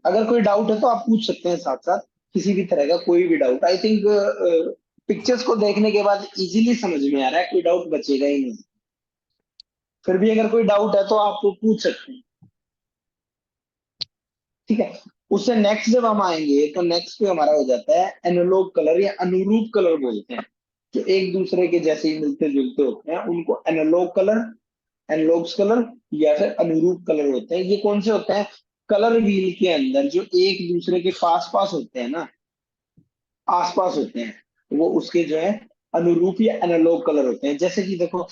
अगर कोई डाउट है तो आप पूछ सकते हैं साथ साथ, किसी भी तरह का कोई भी डाउट। आई थिंक पिक्चर्स को देखने के बाद इजीली समझ में आ रहा है, कोई डाउट बचेगा ही नहीं। फिर भी अगर कोई डाउट है तो आप पूछ सकते हैं। ठीक है, उससे नेक्स्ट जब हम आएंगे तो नेक्स्ट पे हमारा हो जाता है एनालॉग कलर या अनुरूप कलर बोलते हैं। जो एक दूसरे के जैसे ही मिलते जुलते होते हैं उनको एनालॉग कलर, एनालॉग्स कलर या फिर अनुरूप कलर होते हैं। ये कौन से होते हैं, कलर व्हील के अंदर जो एक दूसरे के पास पास होते हैं ना, आसपास होते हैं, वो उसके जो है अनुरूप या एनालॉग कलर होते हैं। जैसे कि देखो,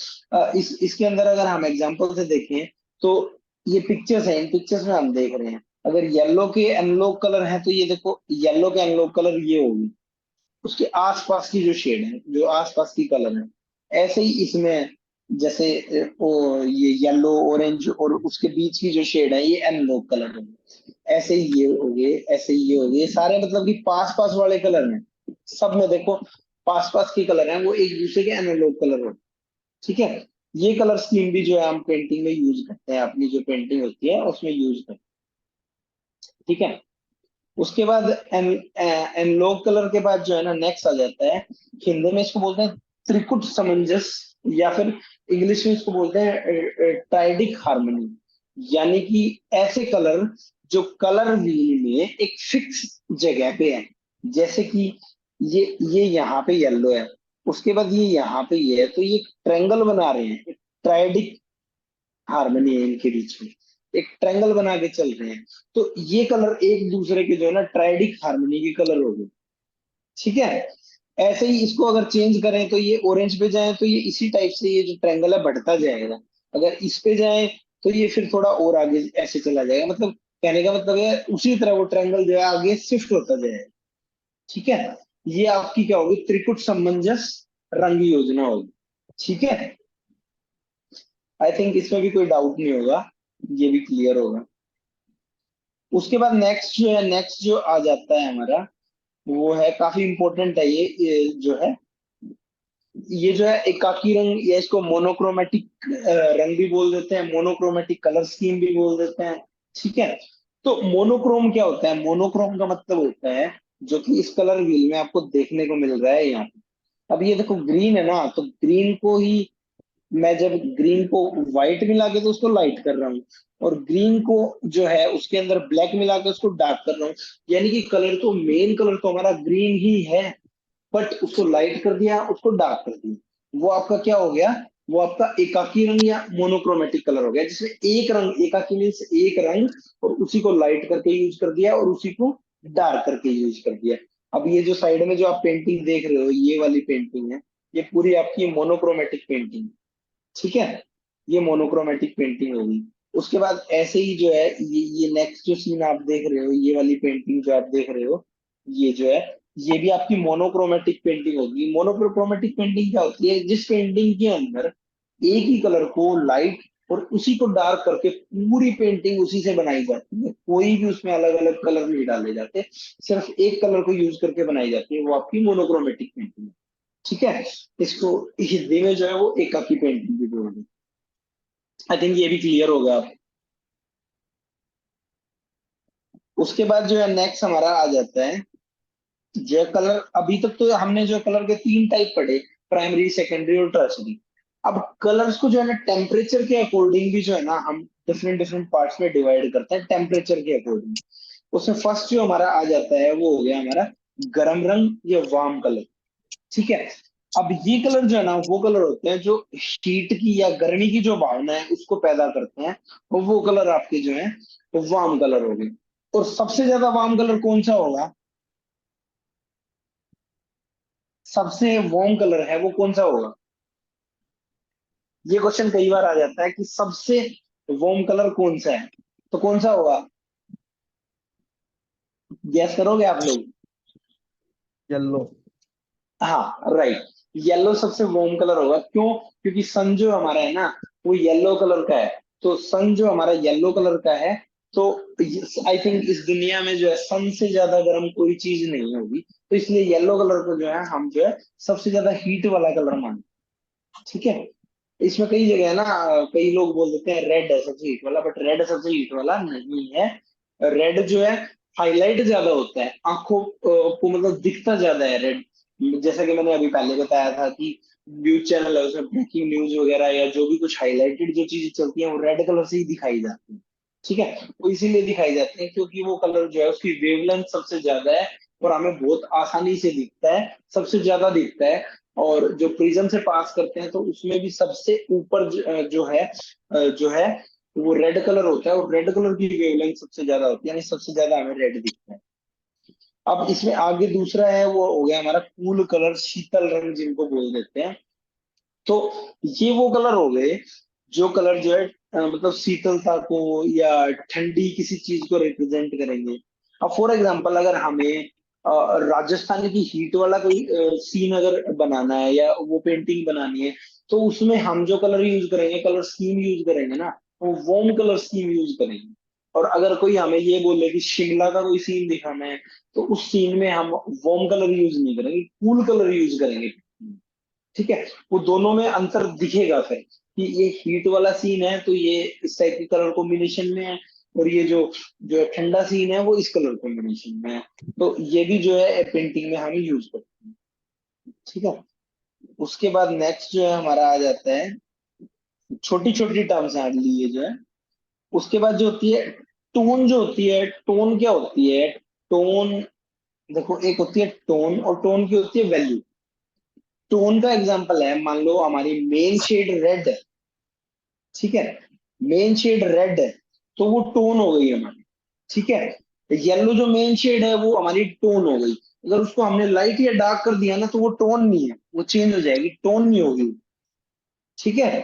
इस इसके अंदर अगर हम एग्जांपल से देखें तो ये पिक्चर्स हैं, इन पिक्चर्स में हम देख रहे हैं, अगर येलो के एनालॉग कलर हैं तो ये देखो येलो के एनालॉग कलर ये होगी, उसके आसपास की जो शेड है, जो आसपास की कलर है। ऐसे ही इसमें जैसे ये येलो ऑरेंज और उसके बीच की जो शेड है ये एनालॉग कलर है। ऐसे ही ये हो गए, ऐसे ही ये हो गए, सारे मतलब कि पास पास वाले कलर हैं। सब में देखो पास पास के कलर हैं, वो एक दूसरे के एनालॉग कलर होते हैं। ठीक है, ये कलर स्कीम भी जो है हम पेंटिंग में यूज करते हैं, अपनी जो पेंटिंग होती है उसमें यूज करते हैं। ठीक है, उसके बाद एनलॉग कलर के बाद जो है ना नेक्स्ट आ जाता है, हिंदी में इसको बोलते हैं त्रिकुट समंजस, या फिर इंग्लिश में इसको बोलते हैं ट्राइडिक हार्मनी। यानी कि ऐसे कलर जो कलर व्हील में एक फिक्स जगह पे है। जैसे कि ये यहाँ पे येलो है, उसके बाद ये यहाँ पे ये है, तो ये ट्रायंगल बना रहे हैं, ट्राइडिक हार्मनी है इनके बीच में, एक ट्रायंगल बना के चल रहे हैं। तो ये कलर एक दूसरे के जो है ना ट्राइडिक हार्मनी के कलर हो गए। ठीक है, ऐसे ही इसको अगर चेंज करें तो ये ऑरेंज पे जाए तो ये इसी टाइप से ये जो ट्रायंगल है बढ़ता जाएगा। अगर इस पे जाए तो ये फिर थोड़ा और आगे ऐसे चला जाएगा, मतलब कहने का मतलब है उसी तरह वो ट्रायंगल जो है आगे शिफ्ट होता जाएगा। ठीक है, ये आपकी क्या होगी, त्रिकुट समंजस रंग योजना होगी। ठीक है, आई थिंक इसमें भी कोई डाउट नहीं होगा, ये भी क्लियर होगा। उसके बाद नेक्स्ट जो है, नेक्स्ट जो आ जाता है हमारा, वो है काफी इंपॉर्टेंट है ये जो है, ये जो है एकाकी रंग या इसको मोनोक्रोमेटिक रंग भी बोल देते हैं, मोनोक्रोमेटिक कलर स्कीम भी बोल देते हैं। ठीक है, तो मोनोक्रोम क्या होता है, मोनोक्रोम का मतलब होता है जो कि इस कलर व्हील में आपको देखने को मिल रहा है यहाँ पे। अब ये देखो ग्रीन है ना, तो ग्रीन को ही मैं जब ग्रीन को व्हाइट मिला के तो उसको लाइट कर रहा हूँ, और ग्रीन को जो है उसके अंदर ब्लैक मिला के उसको डार्क कर रहा हूँ। यानी कि कलर तो मेन कलर तो हमारा ग्रीन ही है, बट उसको लाइट कर दिया, उसको डार्क कर दिया, वो आपका क्या हो गया, वो आपका एकाकी रंग या मोनोक्रोमेटिक कलर हो गया, जिसमें एक रंग, एकाकी मीन्स एक रंग, और उसी को लाइट करके यूज कर दिया और उसी को डार्क करके यूज कर दिया। अब ये जो साइड में जो आप पेंटिंग देख रहे हो, ये वाली पेंटिंग है, ये पूरी आपकी मोनोक्रोमेटिक पेंटिंग। ठीक है, ये मोनोक्रोमेटिक पेंटिंग होगी। उसके बाद ऐसे ही जो है ये नेक्स्ट जो सीन आप देख रहे हो, ये वाली पेंटिंग जो आप देख रहे हो, ये जो है ये भी आपकी मोनोक्रोमेटिक पेंटिंग होगी। मोनोक्रोमेटिक पेंटिंग क्या होती है, जिस पेंटिंग के अंदर एक ही कलर को लाइट और उसी को डार्क करके पूरी पेंटिंग उसी से बनाई जाती है, कोई भी उसमें अलग अलग कलर नहीं डाले जाते, सिर्फ एक कलर को यूज करके बनाई जाती है, वो आपकी मोनोक्रोमेटिक पेंटिंग है। ठीक है, इसको हिंदी में जो है वो एकाकी पेंटिंग भी बोलते हैं। आई थिंक ये भी क्लियर होगा आप। उसके बाद जो है नेक्स्ट हमारा आ जाता है जो कलर अभी तक तो हमने जो कलर के तीन टाइप पढ़े, प्राइमरी, सेकेंडरी और टर्शरी। अब कलर्स को जो है ना टेम्परेचर के अकॉर्डिंग भी जो है ना हम डिफरेंट डिफरेंट पार्ट्स में डिवाइड करते हैं, टेम्परेचर के अकॉर्डिंग। उसमें फर्स्ट जो हमारा आ जाता है वो हो गया हमारा गर्म रंग या वार्म कलर। ठीक है। अब ये कलर जो है ना वो कलर होते हैं जो हीट की या गर्मी की जो भावना है उसको पैदा करते हैं, और वो कलर आपके जो है वो वार्म कलर हो गए। और सबसे ज्यादा वार्म कलर कौन सा होगा, सबसे वार्म कलर है वो कौन सा होगा? ये क्वेश्चन कई बार आ जाता है कि सबसे वार्म कलर कौन सा है, तो कौन सा होगा? गैस करोगे आप लोग? येलो। हाँ, राइट। येलो सबसे वार्म कलर होगा, क्यों? क्योंकि सन जो हमारा है ना वो येलो कलर का है। तो सन जो हमारा येलो कलर का है, तो आई थिंक इस दुनिया में जो है सन से ज्यादा गर्म कोई चीज नहीं होगी, तो इसलिए येलो कलर को जो है हम जो है सबसे ज्यादा हीट वाला कलर मानते हैं। ठीक है। इसमें कई जगह है ना, कई लोग बोल देते हैं रेड है सबसे हीट वाला, बट रेड सबसे हीट वाला नहीं है। रेड जो है हाईलाइट ज्यादा होता है, आंखों को मतलब दिखता ज्यादा है रेड। जैसा कि मैंने अभी पहले बताया था कि न्यूज चैनल है उसमें ब्रेकिंग न्यूज वगैरह या जो भी कुछ हाईलाइटेड जो चीजें चलती हैं वो रेड कलर से ही दिखाई जाती है। ठीक है। वो इसीलिए दिखाई जाती है क्योंकि वो कलर जो है उसकी वेवलेंथ सबसे ज्यादा है, और हमें बहुत आसानी से दिखता है, सबसे ज्यादा दिखता है। और जो प्रिज्म से पास करते हैं तो उसमें भी सबसे ऊपर जो है वो रेड कलर होता है, और रेड कलर की वेवलेंथ सबसे ज्यादा होती है, यानी सबसे ज्यादा हमें रेड दिखता है। अब इसमें आगे दूसरा है वो हो गया हमारा कूल कलर, शीतल रंग जिनको बोल देते हैं। तो ये वो कलर हो गए जो कलर जो है मतलब शीतलता को या ठंडी किसी चीज को रिप्रेजेंट करेंगे। अब फॉर एग्जांपल अगर हमें राजस्थान की हीट वाला कोई सीन अगर बनाना है या वो पेंटिंग बनानी है, तो उसमें हम जो कलर यूज करेंगे, कलर स्कीम यूज करेंगे ना, वो वार्म कलर स्कीम यूज करेंगे। और अगर कोई हमें ये बोले कि शिमला का कोई सीन दिखाना है, तो उस सीन में हम वार्म कलर यूज नहीं करेंगे, कूल कलर यूज करेंगे। ठीक है। वो दोनों में अंतर दिखेगा फिर कि ये हीट वाला सीन है तो ये इस टाइप की कलर कॉम्बिनेशन में है, और ये जो जो ठंडा सीन है वो इस कलर कॉम्बिनेशन में है। तो ये भी जो है पेंटिंग में हम यूज करते हैं। ठीक है। उसके बाद नेक्स्ट जो है हमारा आ जाता है, छोटी छोटी टर्म्स हैं लिए जो है। उसके बाद जो होती है टोन, जो होती है टोन क्या होती है? टोन, देखो एक होती है टोन और टोन की होती है वैल्यू। टोन का एग्जांपल है, मान लो हमारी मेन शेड रेड है। ठीक है। मेन शेड रेड है तो वो टोन हो गई हमारी। ठीक है। येलो जो मेन शेड है वो हमारी टोन हो गई। अगर उसको हमने लाइट या डार्क कर दिया ना तो वो टोन नहीं है, वो चेंज हो जाएगी, टोन नहीं होगी। ठीक है।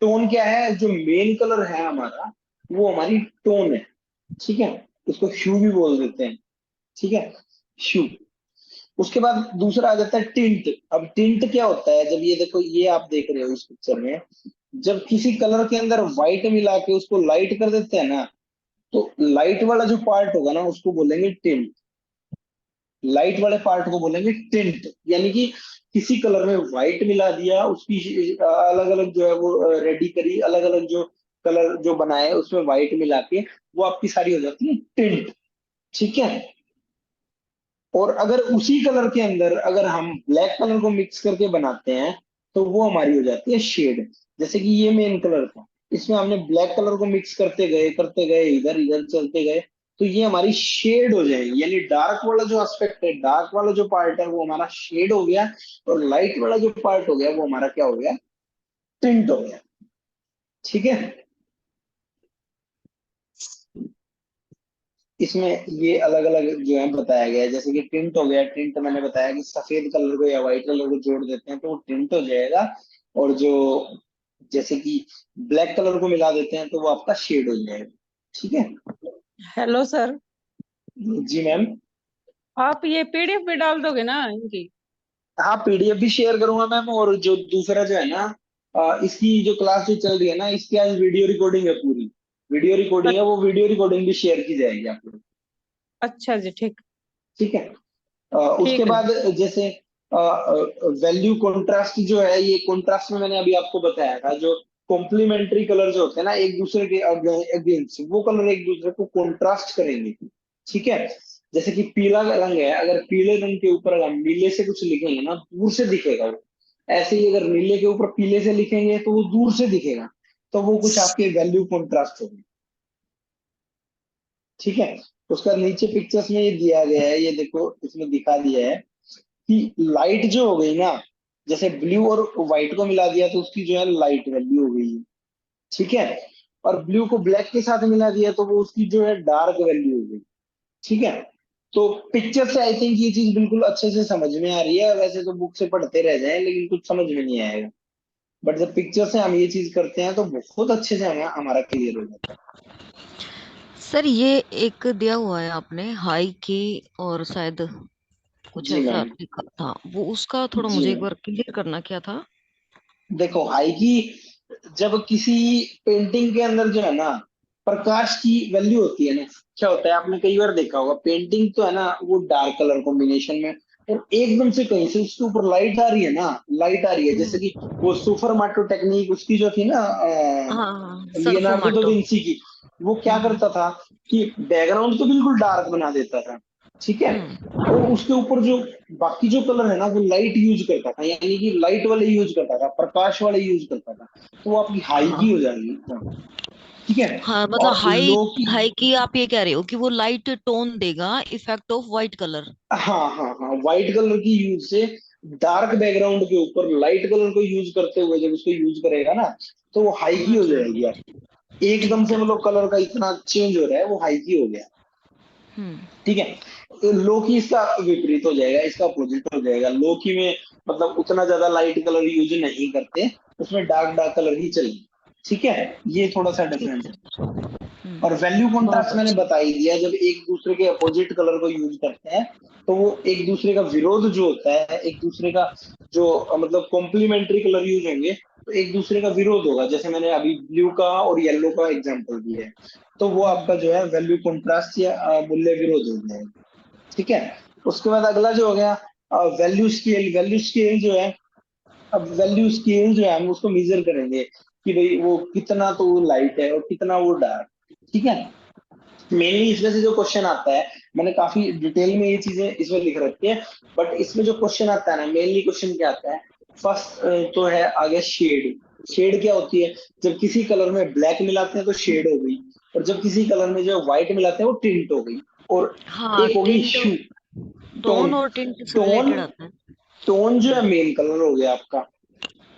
टोन क्या है, जो मेन कलर है हमारा वो हमारी टोन है। ठीक है। उसको ह्यू भी बोल देते हैं। ठीक है, ह्यू। उसके बाद दूसरा आ जाता है टिंट। अब टिंट क्या होता है, जब ये देखो ये आप देख रहे हो इस पिक्चर में, जब किसी कलर के अंदर व्हाइट मिला के उसको लाइट कर देते हैं ना, तो लाइट वाला जो पार्ट होगा ना उसको बोलेंगे टिंट। लाइट वाले पार्ट को बोलेंगे टिंट, यानी कि किसी कलर में व्हाइट मिला दिया, उसकी अलग अलग जो है वो रेडी करी, अलग अलग जो कलर जो बनाए उसमें व्हाइट मिला के वो आपकी सारी हो जाती है टिंट। ठीक है। और अगर उसी कलर के अंदर अगर हम ब्लैक कलर को मिक्स करके बनाते हैं तो वो हमारी हो जाती है शेड। जैसे कि ये मेन कलर था, इसमें हमने ब्लैक कलर को मिक्स करते गए इधर इधर चलते गए, तो ये हमारी शेड हो जाएगी। यानी डार्क वाला जो एस्पेक्ट है, डार्क वाला जो पार्ट है वो हमारा शेड हो गया, और लाइट वाला जो पार्ट हो गया वो हमारा क्या हो गया, टिंट हो गया। ठीक है। इसमें ये अलग अलग जो है बताया गया है, जैसे कि टिंट हो गया, टिंट मैंने बताया कि सफेद कलर को या व्हाइट कलर को जोड़ देते हैं तो वो टिंट हो जाएगा। और जो जैसे कि ब्लैक कलर को मिला देते हैं तो वो आपका शेड हो जाएगा। ठीक है। Hello sir. जी मैम। आप ये पीडीएफ भी डाल दोगे ना इनकी? हाँ, पीडीएफ भी शेयर करूंगा मैम, और जो दूसरा जो है ना इसकी जो क्लास जो चल रही है ना इसकी आज वीडियो रिकॉर्डिंग है, पूरी वीडियो रिकॉर्डिंग है, वो वीडियो रिकॉर्डिंग भी शेयर की जाएगी आप लोग। अच्छा जी, ठीक। ठीक है। उसके ठीक है। बाद जैसे वैल्यू कंट्रास्ट जो है, ये कंट्रास्ट में मैंने अभी आपको बताया था, जो कॉम्प्लीमेंट्री कलर जो होते हैं ना एक दूसरे के अगेंस्ट, वो कलर एक दूसरे को कंट्रास्ट करेंगे। ठीक है। जैसे कि पीला रंग है, अगर पीले रंग के ऊपर अगर हम नीले से कुछ लिखेंगे ना, दूर से दिखेगा वो। ऐसे ही अगर नीले के ऊपर पीले से लिखेंगे तो वो दूर से दिखेगा, तो वो कुछ आपके वैल्यू कॉन्ट्रास्ट होगी। ठीक है। उसका नीचे पिक्चर्स में ये दिया गया है, ये देखो इसमें दिखा दिया है कि लाइट जो हो गई ना, जैसे ब्लू और व्हाइट को मिला दिया तो उसकी जो है लाइट वैल्यू हो गई। ठीक है। और ब्लू को ब्लैक के साथ मिला दिया तो वो उसकी जो है डार्क वैल्यू हो गई। ठीक है। तो पिक्चर से आई थिंक ये चीज बिल्कुल अच्छे से समझ में आ रही है। वैसे तो बुक से पढ़ते रह जाए लेकिन कुछ समझ में नहीं आएगा, बट जब पिक्चर से हम ये चीज करते हैं तो बहुत अच्छे से हमें हमारा क्लियर हो जाता सर ये एक दिया हुआ है आपने हाई की, और शायद है। कुछ जी ऐसा मैम। लिखा था, वो उसका थोड़ा जी मुझे एक मैम। बार क्लियर करना क्या था। देखो हाई की, जब किसी पेंटिंग के अंदर जो है ना प्रकाश की वैल्यू होती है ना, क्या होता है आपने कई बार देखा होगा, पेंटिंग तो है ना वो डार्क कलर कॉम्बिनेशन में, और एकदम से कहीं से उसके ऊपर लाइट आ रही है ना, लाइट आ रही है, जैसे कि वो सुपरमाटो टेक्निक उसकी जो थी ना, हाँ, लियोनार्डो दा सरफोमाटो। विंची की, वो क्या हम्म करता था कि बैकग्राउंड तो बिल्कुल डार्क बना देता था। ठीक है। हम्म और उसके ऊपर जो बाकी जो कलर है ना वो लाइट यूज करता था, यानी कि लाइट वाले यूज करता था, प्रकाश वाले यूज करता था, तो वो आपकी हाई की हो हाँ जाएगी एकदम। ठीक है। हाँ, मतलब और हाई लो की, हाई की आप ये कह रहे हो कि वो लाइट टोन देगा, इफेक्ट ऑफ वाइट कलर। हाँ हाँ हाँ, व्हाइट कलर की यूज से डार्क बैकग्राउंड के ऊपर लाइट कलर को यूज करते हुए जब उसको यूज करेगा ना, तो वो हाई की हाँ हो जी। जाएगी आपकी। एकदम ठीक से है। मतलब कलर का इतना चेंज हो रहा है, वो हाई की हो गया। हम्म ठीक है। तो लोकी इसका विपरीत हो जाएगा, इसका अपोजिट हो जाएगा। लोकी में मतलब उतना ज्यादा लाइट कलर यूज नहीं करते, उसमें डार्क डार्क कलर ही चाहिए। ठीक है। ये थोड़ा सा ठीक डिफरेंस है। है। और वैल्यू बहुत कॉन्ट्रास्ट मैंने अच्छा। बता ही दिया, जब एक दूसरे के अपोजिट कलर को यूज करते हैं तो वो एक दूसरे का विरोध जो होता है, एक दूसरे का जो मतलब कॉम्प्लीमेंट्री कलर यूज होंगे तो एक दूसरे का विरोध होगा। जैसे मैंने अभी ब्लू का और येलो का एग्जांपल दिया है, तो वो आपका जो है वैल्यू कॉन्ट्रास्ट या मूल्य विरोध हो जाएगा। ठीक है। उसके बाद अगला जो हो गया वैल्यू स्केल। वैल्यू स्केल जो है, अब वैल्यू स्केल जो है हम उसको मेजर करेंगे कि भाई वो कितना तो वो लाइट है और कितना वो डार्क। ठीक है। मेनली इसमें से जो क्वेश्चन आता है, मैंने काफी डिटेल में ये चीजें इसमें लिख रखी है, बट इसमें जो क्वेश्चन आता है ना, मेनली क्वेश्चन क्या आता है, फर्स्ट तो है आगे शेड। शेड क्या होती है, जब किसी कलर में ब्लैक मिलाते हैं तो शेड हो गई, और जब किसी कलर में जो व्हाइट मिलाते हैं वो टिंट हो गई। और हाँ, एक होगी टिंट। ह्यू, टोन टोन। और टिंट से टोन, रिलेटेड आता है। टोन जो है हम्म मेन कलर हो गया आपका।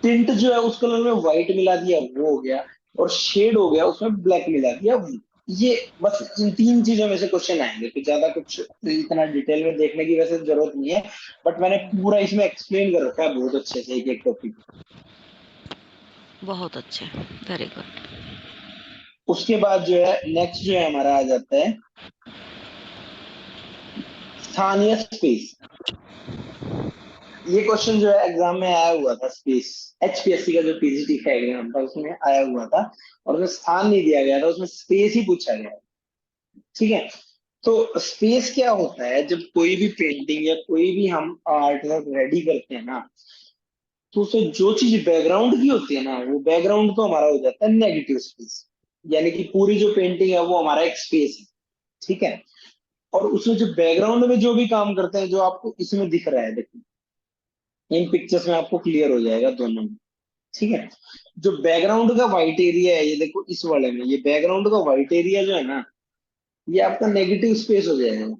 टिंट जो है उस कलर में व्हाइट मिला दिया वो हो गया, और शेड हो गया उसमें ब्लैक मिला दिया वो। ये बस इन तीन चीजों में से क्वेश्चन आएंगे, तो ज्यादा कुछ इतना डिटेल में देखने की वैसे जरूरत नहीं है, बट मैंने पूरा इसमें एक्सप्लेन कर रखा है बहुत अच्छे से एक एक टॉपिक। बहुत अच्छे। Very good. उसके बाद जो है नेक्स्ट जो है हमारा आ जाता है स्थानीय स्पेस। ये क्वेश्चन जो है एग्जाम में आया हुआ था, स्पेस। एचपीएससी का जो पीजीटी का एग्जाम था उसमें आया हुआ था, और उसमें स्थान नहीं दिया गया था, उसमें स्पेस ही पूछा गया। ठीक है। तो स्पेस क्या होता है, जब कोई भी पेंटिंग या कोई भी हम आर्ट वर्क रेडी करते हैं ना, तो उसे जो चीज बैकग्राउंड की होती है ना, वो बैकग्राउंड तो हमारा हो जाता है नेगेटिव स्पेस। यानी कि पूरी जो पेंटिंग है वो हमारा एक स्पेस है। ठीक है। और उसमें जो बैकग्राउंड में जो भी काम करते हैं, जो आपको इसमें दिख रहा है, देखो इन पिक्चर्स में आपको क्लियर हो जाएगा दोनों में। ठीक है। जो बैकग्राउंड का व्हाइट एरिया है, ये देखो इस वाले में, ये बैकग्राउंड का व्हाइट एरिया जो है ना, ये आपका नेगेटिव स्पेस हो जाएगा।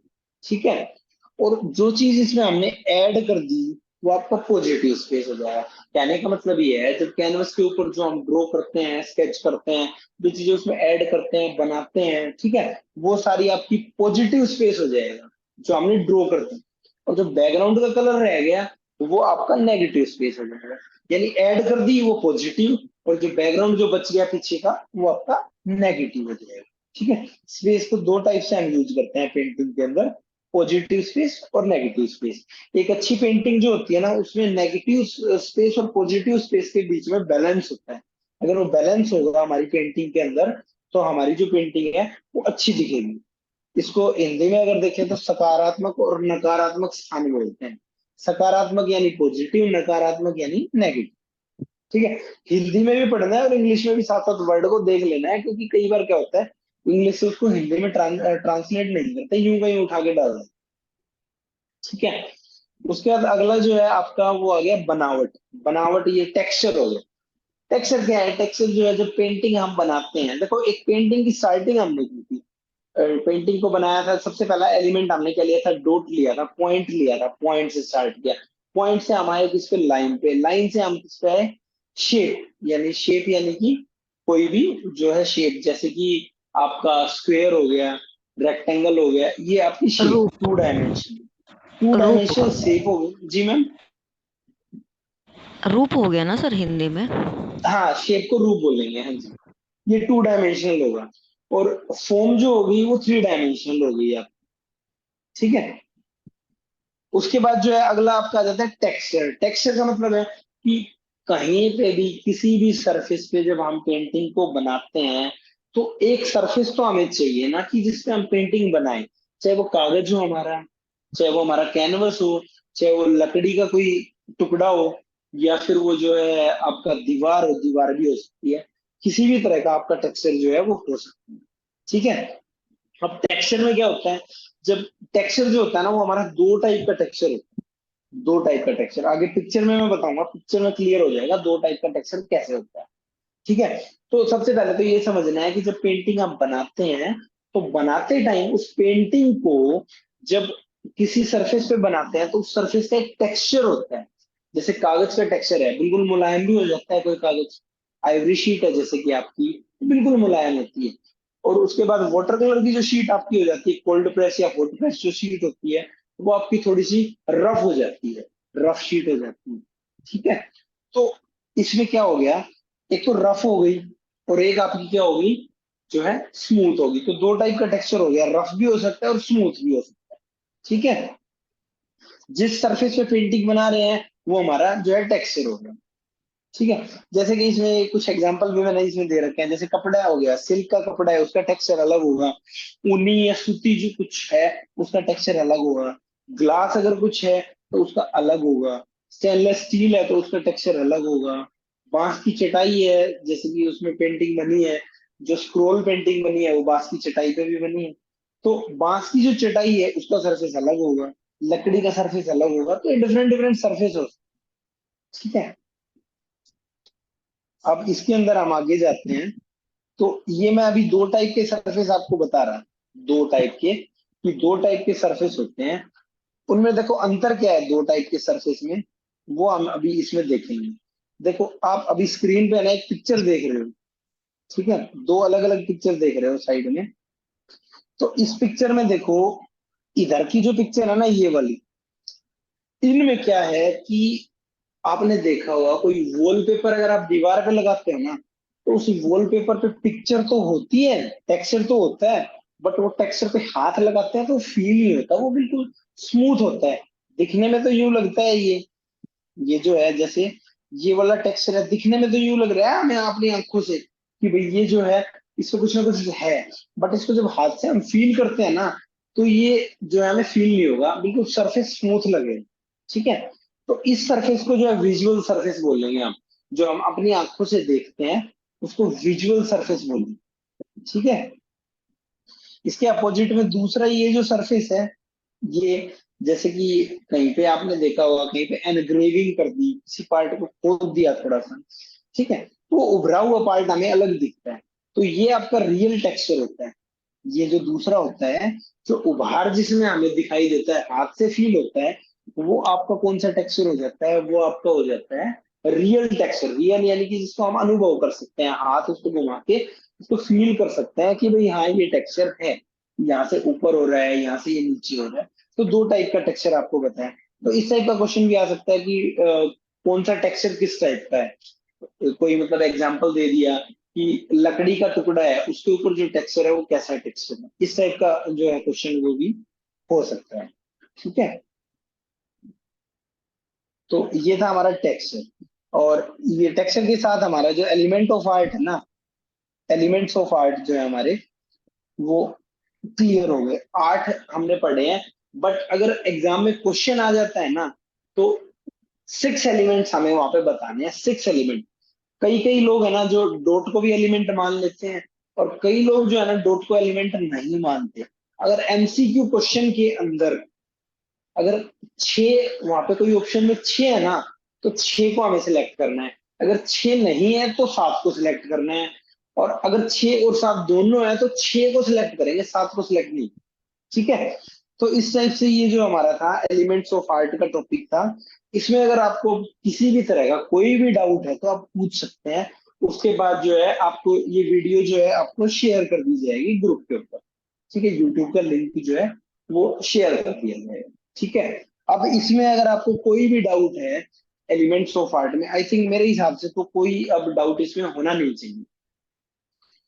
ठीक है। और जो चीज इसमें हमने ऐड कर दी वो आपका पॉजिटिव स्पेस हो जाएगा। कहने का मतलब ये है, जब कैनवस के ऊपर जो हम ड्रॉ करते हैं, स्केच करते हैं, जो चीजें उसमें ऐड करते हैं, बनाते हैं, ठीक है, वो सारी आपकी पॉजिटिव स्पेस हो जाएगा जो हमने ड्रॉ करते हैं। और जो बैकग्राउंड का कलर रह गया वो आपका नेगेटिव स्पेस हो जाएगा। यानी ऐड कर दी वो पॉजिटिव, और जो बैकग्राउंड जो बच गया पीछे का वो आपका नेगेटिव हो जाएगा। ठीक है। स्पेस को दो टाइप से हम यूज करते हैं पेंटिंग के अंदर, पॉजिटिव स्पेस और नेगेटिव स्पेस। एक अच्छी पेंटिंग जो होती है ना, उसमें नेगेटिव स्पेस और पॉजिटिव स्पेस के बीच में बैलेंस होता है। अगर वो बैलेंस होगा हमारी पेंटिंग के अंदर, तो हमारी जो पेंटिंग है वो अच्छी दिखेगी। इसको हिंदी में अगर देखें तो सकारात्मक और नकारात्मक स्थान बोलते हैं। सकारात्मक यानी पॉजिटिव, नकारात्मक यानी नेगेटिव। ठीक है। हिंदी में भी पढ़ना है और इंग्लिश में भी साथ साथ वर्ड को देख लेना है, क्योंकि कई बार क्या होता है इंग्लिश से उसको हिंदी में ट्रांसलेट नहीं करते, यूं कहीं उठा के डाल देते। ठीक है। उसके बाद अगला जो है आपका वो आ गया बनावट। बनावट ये टेक्सचर हो गया। टेक्सचर क्या है? टेक्सचर जो है, जब पेंटिंग हम बनाते हैं, देखो एक पेंटिंग की स्टार्टिंग हमने की थी, पेंटिंग को बनाया था, सबसे पहला एलिमेंट हमने क्या लिया था? डॉट लिया था, पॉइंट लिया था, पॉइंट से स्टार्ट किया। पॉइंट से हम आए किस पे? लाइन पे। लाइन से हम किस पे आए? शेप, यानी शेप यानी कि कोई भी जो है शेप, जैसे कि आपका स्क्वायर हो गया, रेक्टेंगल हो गया, ये आपकी शेप रूप। Two dimension. टू रूप। डायमेंशनल शेप हो गई जी मैम। रूप हो गया ना सर हिंदी में? हाँ, शेप को रूप बोलेंगे, हाँ जी। ये टू डायमेंशनल होगा। और फॉर्म जो होगी वो थ्री डायमेंशनल हो गई आप। ठीक है। उसके बाद जो है अगला आपका आ जाता है टेक्सचर। टेक्सचर का मतलब है कि कहीं पे भी, किसी भी सरफेस पे जब हम पेंटिंग को बनाते हैं, तो एक सरफेस तो हमें चाहिए ना, कि जिसपे हम पेंटिंग बनाए। चाहे वो कागज हो हमारा, चाहे वो हमारा कैनवस हो, चाहे वो लकड़ी का कोई टुकड़ा हो, या फिर वो जो है आपका दीवार हो, दीवार भी हो सकती है। किसी भी तरह का आपका टेक्सचर जो है वो हो सकता है। ठीक है। अब टेक्सचर में क्या होता है? जब टेक्सचर जो होता है ना, वो हमारा दो टाइप का टेक्सचर होता है। दो टाइप का टेक्सचर आगे पिक्चर में मैं बताऊंगा, पिक्चर में क्लियर हो जाएगा दो टाइप का टेक्सचर कैसे होता है। ठीक है। तो सबसे पहले तो ये समझना है कि जब पेंटिंग आप बनाते हैं, तो बनाते टाइम उस पेंटिंग को जब किसी सरफेस पे बनाते हैं, तो उस सरफेस का एक टेक्सचर होता है। जैसे कागज का टेक्सचर है, बिल्कुल मुलायम भी हो जाता है कोई कागज। आइवरी शीट है जैसे कि आपकी, बिल्कुल मुलायम होती है। और उसके बाद वाटर कलर की जो शीट आपकी हो जाती है, कोल्ड प्रेस या हॉट प्रेस जो शीट होती है, वो आपकी थोड़ी सी रफ हो जाती है, रफ शीट हो जाती है। ठीक है। तो इसमें क्या हो गया? एक तो रफ हो गई, और एक आपकी क्या होगी? जो है स्मूथ होगी। तो दो टाइप का टेक्सचर हो गया, रफ भी हो सकता है और स्मूथ भी हो सकता है। ठीक है। जिस सरफेस पे पेंटिंग बना रहे हैं, वो हमारा जो है टेक्सचर हो गया। ठीक है। जैसे कि इसमें कुछ एग्जांपल भी मैंने इसमें दे रखे हैं, जैसे कपड़ा हो गया, सिल्क का कपड़ा है, उसका टेक्सचर अलग होगा। ऊनी या सूती जो कुछ है, उसका टेक्सचर अलग होगा। ग्लास अगर कुछ है तो उसका अलग होगा। स्टेनलेस स्टील है तो उसका टेक्सचर अलग होगा। बांस की चटाई है, जैसे कि उसमें पेंटिंग बनी है, जो स्क्रोल पेंटिंग बनी है वो बांस की चटाई पे भी बनी है। तो बांस की जो चटाई है उसका सरफेस अलग होगा, लकड़ी का सरफेस अलग होगा, तो डिफरेंट डिफरेंट सरफेस हो। ठीक है। अब इसके अंदर हम आगे जाते हैं। तो ये मैं अभी दो टाइप के सरफेस आपको बता रहा, दो टाइप के, कि दो टाइप के सरफेस होते हैं। उनमें देखो अंतर क्या है दो टाइप के सरफेस में, वो हम अभी इसमें देखेंगे। देखो आप अभी स्क्रीन पे ना एक पिक्चर देख रहे हो। ठीक है। दो अलग अलग पिक्चर देख रहे हो साइड में। तो इस पिक्चर में देखो, इधर की जो पिक्चर है ना, ये वाली, इनमें क्या है कि आपने देखा होगा कोई वॉलपेपर अगर आप दीवार पे लगाते हो ना, तो उस वॉलपेपर पे पिक्चर तो होती है, टेक्सचर तो होता है, बट वो टेक्सचर पे हाथ लगाते हैं तो फील नहीं होता, वो बिल्कुल स्मूथ होता है। दिखने में तो यूं लगता है ये जो है, जैसे ये वाला टेक्सचर है, दिखने में तो यूं लग रहा है हमें अपनी आंखों से कि भाई ये जो है, इसमें कुछ ना कुछ है। बट इसको जब हाथ से हम फील करते हैं ना, तो ये जो है हमें फील नहीं होगा, बिल्कुल सरफेस स्मूथ लगे। ठीक है। तो इस सरफेस को जो है विजुअल सरफेस बोलेंगे हम, जो हम अपनी आंखों से देखते हैं उसको विजुअल सरफेस बोलेंगे। ठीक है। इसके अपोजिट में दूसरा ये जो सरफेस है, ये जैसे कि कहीं पे आपने देखा होगा, कहीं पे एनग्रेविंग कर दी, किसी पार्ट को खोद दिया थोड़ा सा। ठीक है। तो वो उभरा हुआ पार्ट हमें अलग दिखता है, तो ये आपका रियल टेक्सचर होता है। ये जो दूसरा होता है, जो उभार जिसमें हमें दिखाई देता है, हाथ से फील होता है, वो आपका कौन सा टेक्सचर हो जाता है? वो आपका हो जाता है रियल टेक्सचर। रियल यानी कि जिसको हम अनुभव कर सकते हैं, हाथ उसको घुमा के उसको फील कर सकते हैं कि भाई हाँ ये टेक्सचर है, यहाँ से ऊपर हो रहा है, यहाँ से ये नीचे हो रहा है। तो दो टाइप का टेक्सचर आपको बताया। तो इस टाइप का क्वेश्चन भी आ सकता है कि कौन सा टेक्सचर किस टाइप का है। कोई मतलब एग्जांपल दे दिया कि लकड़ी का टुकड़ा है, उसके ऊपर जो टेक्सचर है वो कैसा टेक्सचर है, इस टाइप का जो है क्वेश्चन वो भी हो सकता है। ठीक है। तो ये था हमारा टेक्सचर। और ये टेक्सचर के साथ हमारा जो एलिमेंट ऑफ आर्ट है ना, एलिमेंट्स ऑफ आर्ट जो है हमारे, वो क्लियर हो गए। आठ हमने पढ़े हैं। बट अगर एग्जाम में क्वेश्चन आ जाता है ना, तो सिक्स एलिमेंट्स हमें वहां पे बताने हैं, सिक्स एलिमेंट। कई कई लोग है ना जो डॉट को भी एलिमेंट मान लेते हैं, और कई लोग जो है ना डॉट को एलिमेंट नहीं मानते। अगर एमसीक्यू क्वेश्चन के अंदर अगर 6 वहां पे कोई ऑप्शन में 6 है ना, तो 6 को हमें सिलेक्ट करना है। अगर 6 नहीं है तो 7 को सिलेक्ट करना है। और अगर 6 और 7 दोनों है तो 6 को सिलेक्ट करेंगे, 7 को सिलेक्ट नहीं। ठीक है, तो इस टाइप से ये जो हमारा था एलिमेंट्स ऑफ आर्ट का टॉपिक था। इसमें अगर आपको किसी भी तरह का कोई भी डाउट है तो आप पूछ सकते हैं। उसके बाद जो है आपको ये वीडियो जो है आपको शेयर कर दी जाएगी ग्रुप के ऊपर। ठीक है, यूट्यूब का लिंक जो है वो शेयर कर दिया जाएगा। ठीक है, अब इसमें अगर आपको कोई भी डाउट है एलिमेंट्स ऑफ आर्ट में, आई थिंक मेरे हिसाब से तो कोई अब डाउट इसमें होना नहीं चाहिए।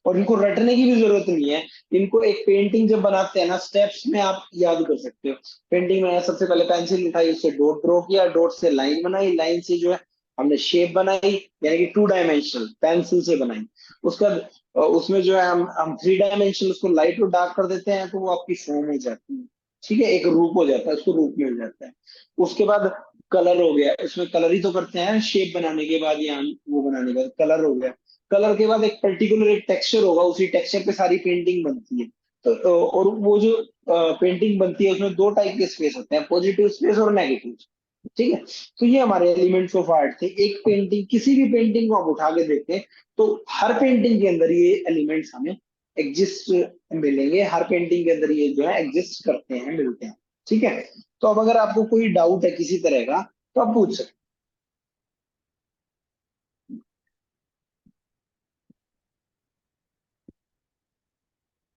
और इनको रटने की भी जरूरत नहीं है। इनको एक पेंटिंग जब बनाते हैं ना, स्टेप्स में आप याद कर सकते हो। पेंटिंग में सबसे पहले पेंसिल उठाई, उससे डॉट ड्रॉ किया, डॉट से लाइन बनाई, लाइन से जो है हमने शेप बनाई, यानी कि 2 डायमेंशनल पेंसिल से बनाई। उसका उसमें जो है हम 3 डायमेंशनल उसको लाइट और डार्क कर देते हैं, तो वो आपकी फॉर्म हो जाती है। ठीक है, एक रूप हो जाता है, उसको रूप मिल जाता है। उसके बाद कलर हो गया, उसमें कलर ही तो करते हैं शेप बनाने के बाद या वो बनाने के बाद कलर हो गया। कलर के बाद एक पर्टिकुलर एक टेक्सचर होगा, उसी टेक्सचर पे सारी पेंटिंग बनती है। और वो जो पेंटिंग बनती है उसमें 2 टाइप के स्पेस होते हैं, पॉजिटिव स्पेस और नेगेटिव। ठीक है, तो ये हमारे एलिमेंट्स ऑफ आर्ट थे। एक पेंटिंग, किसी भी पेंटिंग को आप उठा के देखें तो हर पेंटिंग के अंदर ये एलिमेंट्स हमें एग्जिस्ट मिलेंगे। हर पेंटिंग के अंदर ये जो है एग्जिस्ट करते हैं, मिलते हैं। ठीक है, तो अब अगर आपको कोई डाउट है किसी तरह का तो आप पूछ सकते हैं।